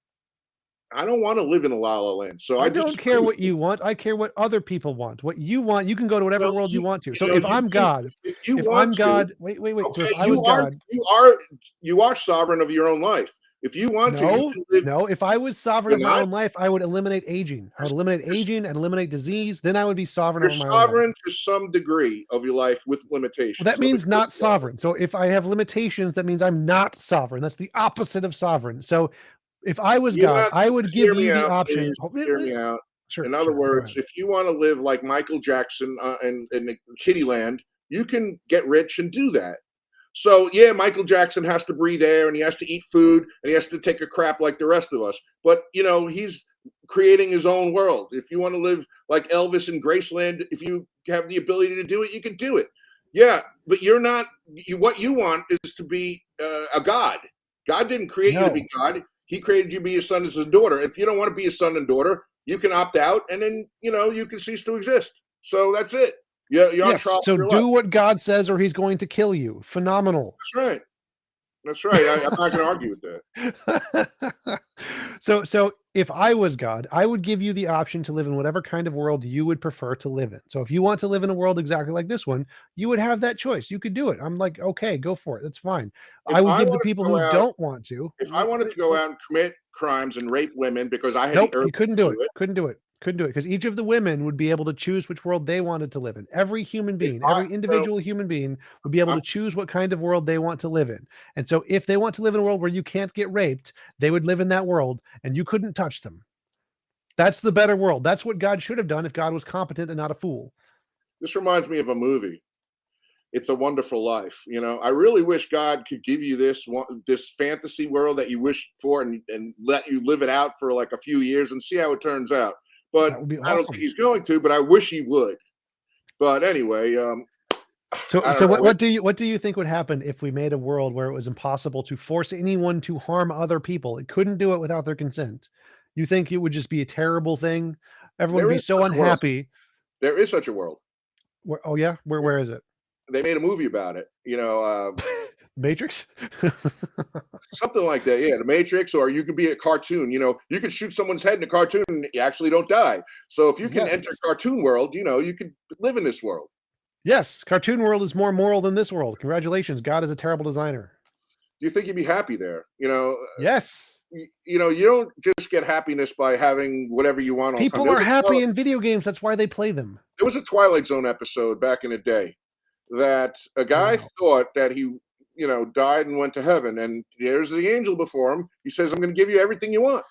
I don't want to live in a la la land, so I I don't disagree care with what you want. I care what other people want. What you want, you can go to Well, whatever world you want to. you So know, if you I'm can God, if you if want I'm to. God, wait. So if Okay, I was God, you are sovereign of your own life. If you want to, you can live. no. If I was sovereign You're of my not. own life, I would eliminate aging. I would eliminate You're, aging and eliminate disease. Then I would be sovereign you're over my own life. sovereign to some degree of your life with Well, limitations. that Let me means put it not that way. sovereign. So if I have limitations, that means I'm not sovereign. That's the opposite of sovereign. So if I was You're God, not. I would Hear give me you the out, option. please. Hear me out. Sure, In other sure. Go words, ahead. if you want to live like Michael Jackson in the Kitty Land, you can get rich and do that. So yeah, Michael Jackson has to breathe air and he has to eat food and he has to take a crap like the rest of us. But he's creating his own world. If you want to live like Elvis in Graceland, if you have the ability to do it, you can do it. Yeah, but you're not. What you want is to be a god. God didn't create you to be No. God. He created you to be his son and his daughter. If you don't want to be his son and daughter, you can opt out, and then you can cease to exist. So that's it. You're on Yes. trial So for your life. do what God says, or He's going to kill you. Phenomenal. That's right. That's right. I'm not going to argue with that. So if I was God, I would give you the option to live in whatever kind of world you would prefer to live in. So if you want to live in a world exactly like this one, you would have that choice. You could do it. I'm like, okay, go for it. That's fine. I If would I give the wanted people to go who out, don't want to. if I wanted to go out and commit crimes and rape women because I had the Nope, urge you couldn't to do do it. it, Couldn't do it. Couldn't do it because each of the women would be able to choose which world they wanted to live in. Every human if being, I, every individual human being would be able I'm, to choose what kind of world they want to live in. And so if they want to live in a world where you can't get raped, they would live in that world and you couldn't touch them. That's the better world. That's what God should have done if God was competent and not a fool. this reminds me of a movie. It's a Wonderful Life. I really wish God could give you this fantasy world that you wish for and let you live it out for like a few years and see how it turns out. But That would be I don't think awesome. he's going to. But I wish he would. But anyway, So, I don't so know. what do you think would happen if we made a world where it was impossible to force anyone to harm other people? It couldn't do it without their consent. You think it would just be a terrible thing? Everyone would There be is so such a world. unhappy. There is such a world. Oh yeah, where is it? They made a movie about it. Matrix? Something like that. Yeah, The Matrix, or you could be a cartoon. You could shoot someone's head in a cartoon and you actually don't die. So if you can enter Yes. cartoon world, you could live in this world. Yes, cartoon world is more moral than this world. Congratulations, God is a terrible designer. do you think you'd be happy there? Yes. You don't just get happiness by having whatever you want all the time. People are happy in video games. That's why they play them. There was a Twilight Zone episode back in the day that a guy thought that he, died and went to heaven, and there's the angel before him. He says, "I'm going to give you everything you want."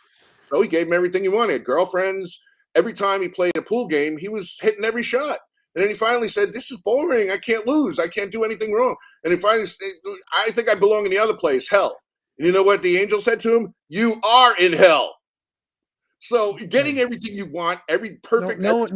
So he gave him everything he wanted. Girlfriends. Every time he played a pool game, he was hitting every shot. And then he finally said, "This is boring. I can't lose. I can't do anything wrong." And he finally said, "I think I belong in the other place, hell." And you know what the angel said to him? "You are in hell." So getting everything you want, every perfect. No one.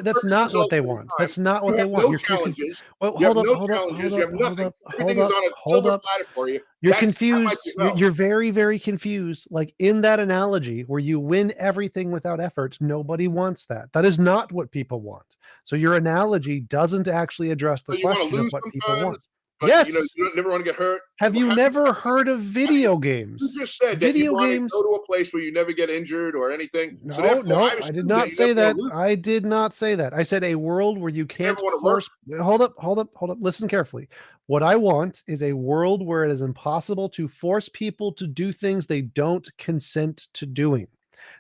That's not what they want. That's not what they want. No challenges. Well, you have hold no up, challenges. You have nothing. Everything hold is on a silver platter for you. You're That might confused. be hell. You're very, very confused. Like in that analogy where you win everything without effort, nobody wants that. That is not what people want. So your analogy doesn't actually address the So you want to question of lose what people sometimes, want. but Yes. you never want to get hurt. Have you never heard of video games? You just said that Video you want games. to go to a place where you never get injured or anything. No, So therefore, no, I assume did not you say never that. wanna lose. I did not say that. I said a world where you can't never wanna work. force. Hold up. Listen carefully. What I want is a world where it is impossible to force people to do things they don't consent to doing.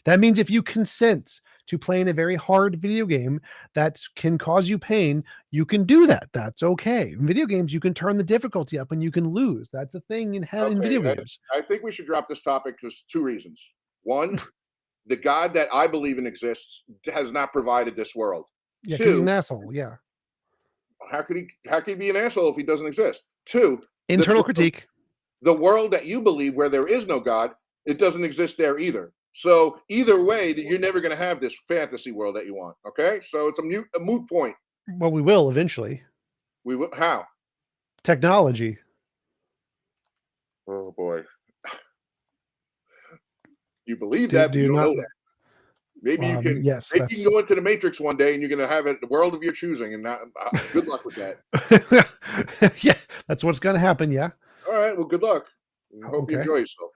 That means if you consent to playing a very hard video game that can cause you pain, you can do that. That's okay. In video games, you can turn the difficulty up and you can lose. That's a thing in video games. I think we should drop this topic because 2 reasons. One, the God that I believe in exists has not provided this world. Yeah, because he's 2, an asshole. Yeah. how could he be an asshole if he doesn't exist? 2, Internal critique. the world that you believe where there is no God, it doesn't exist there either. So either way, you're never going to have this fantasy world that you want. Okay, so it's a moot point. Well, we will eventually. We will how? Technology. Oh boy, you believe that, but you don't know that. Maybe you can. Yes, maybe you can go into the Matrix one day, and you're going to have the world of your choosing. And good luck with that. Yeah, that's what's going to happen. Yeah. All right. Well, good luck. I hope you enjoy yourself.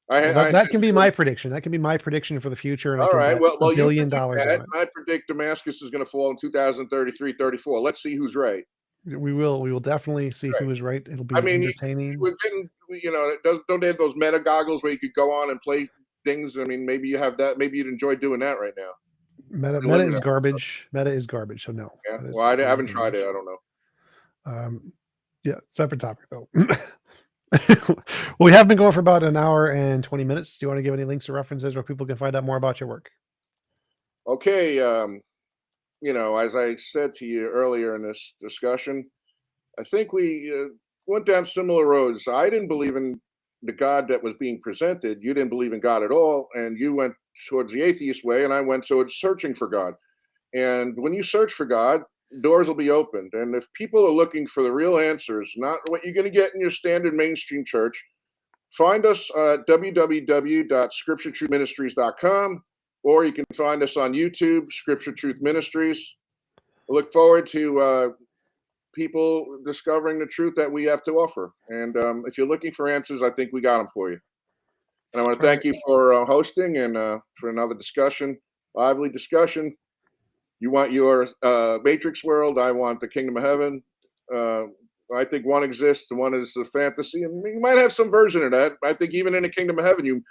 That can be my prediction. That can be my prediction for the future. And all right. Well, $1 billion. I predict Damascus is going to fall in 2033, 34. Let's see who's right. We will definitely see who is right. It'll be entertaining. We're getting, don't they have those meta goggles where you could go on and play things? I mean, maybe you have that. Maybe you'd enjoy doing that right now. Meta is garbage. Meta is garbage. So no. Yeah. Well, I haven't tried it. I don't know. Yeah. Separate topic though. Well, we have been going for about an hour and 20 minutes. Do you want to give any links or references where people can find out more about your work? Okay. As I said to you earlier in this discussion, I think we went down similar roads. I didn't believe in the God that was being presented. You didn't believe in God at all. And you went towards the atheist way, and I went towards searching for God. And when you search for God, doors will be opened. And if people are looking for the real answers, not what you're going to get in your standard mainstream church, find us at www.scripturetruthministries.com, or you can find us on YouTube, Scripture Truth Ministries. I look forward to people discovering the truth that we have to offer. And if you're looking for answers, I think we got them for you. And I want to thank you for hosting and for another discussion, lively discussion. You want your Matrix world. I want the Kingdom of Heaven. I think one exists, and one is a fantasy, and you might have some version of that. I think even in the Kingdom of Heaven, you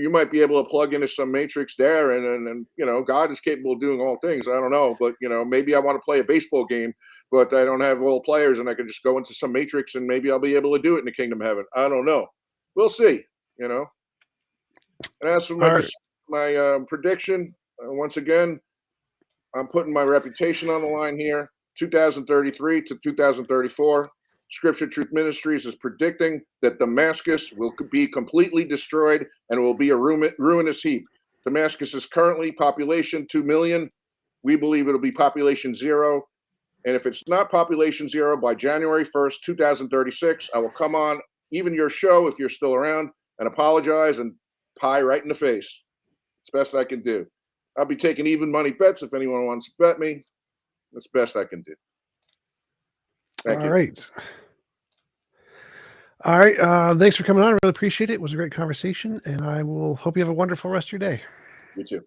might be able to plug into some Matrix there, and God is capable of doing all things. I don't know, but maybe I want to play a baseball game, but I don't have all players, and I can just go into some Matrix, and maybe I'll be able to do it in the Kingdom of Heaven. I don't know. We'll see. And as for my prediction, once again, I'm putting my reputation on the line here. 2033 to 2034, Scripture Truth Ministries is predicting that Damascus will be completely destroyed and will be a ruinous heap. Damascus is currently population 2 million. We believe it'll be population 0. And if it's not population 0 by January 1st, 2036, I will come on even your show if you're still around and apologize and pie right in the face. It's best I can do. I'll be taking even money bets if anyone wants to bet me. That's the best I can do. Thank you. All right. Thanks for coming on. I really appreciate it. It was a great conversation, and I will hope you have a wonderful rest of your day. You too.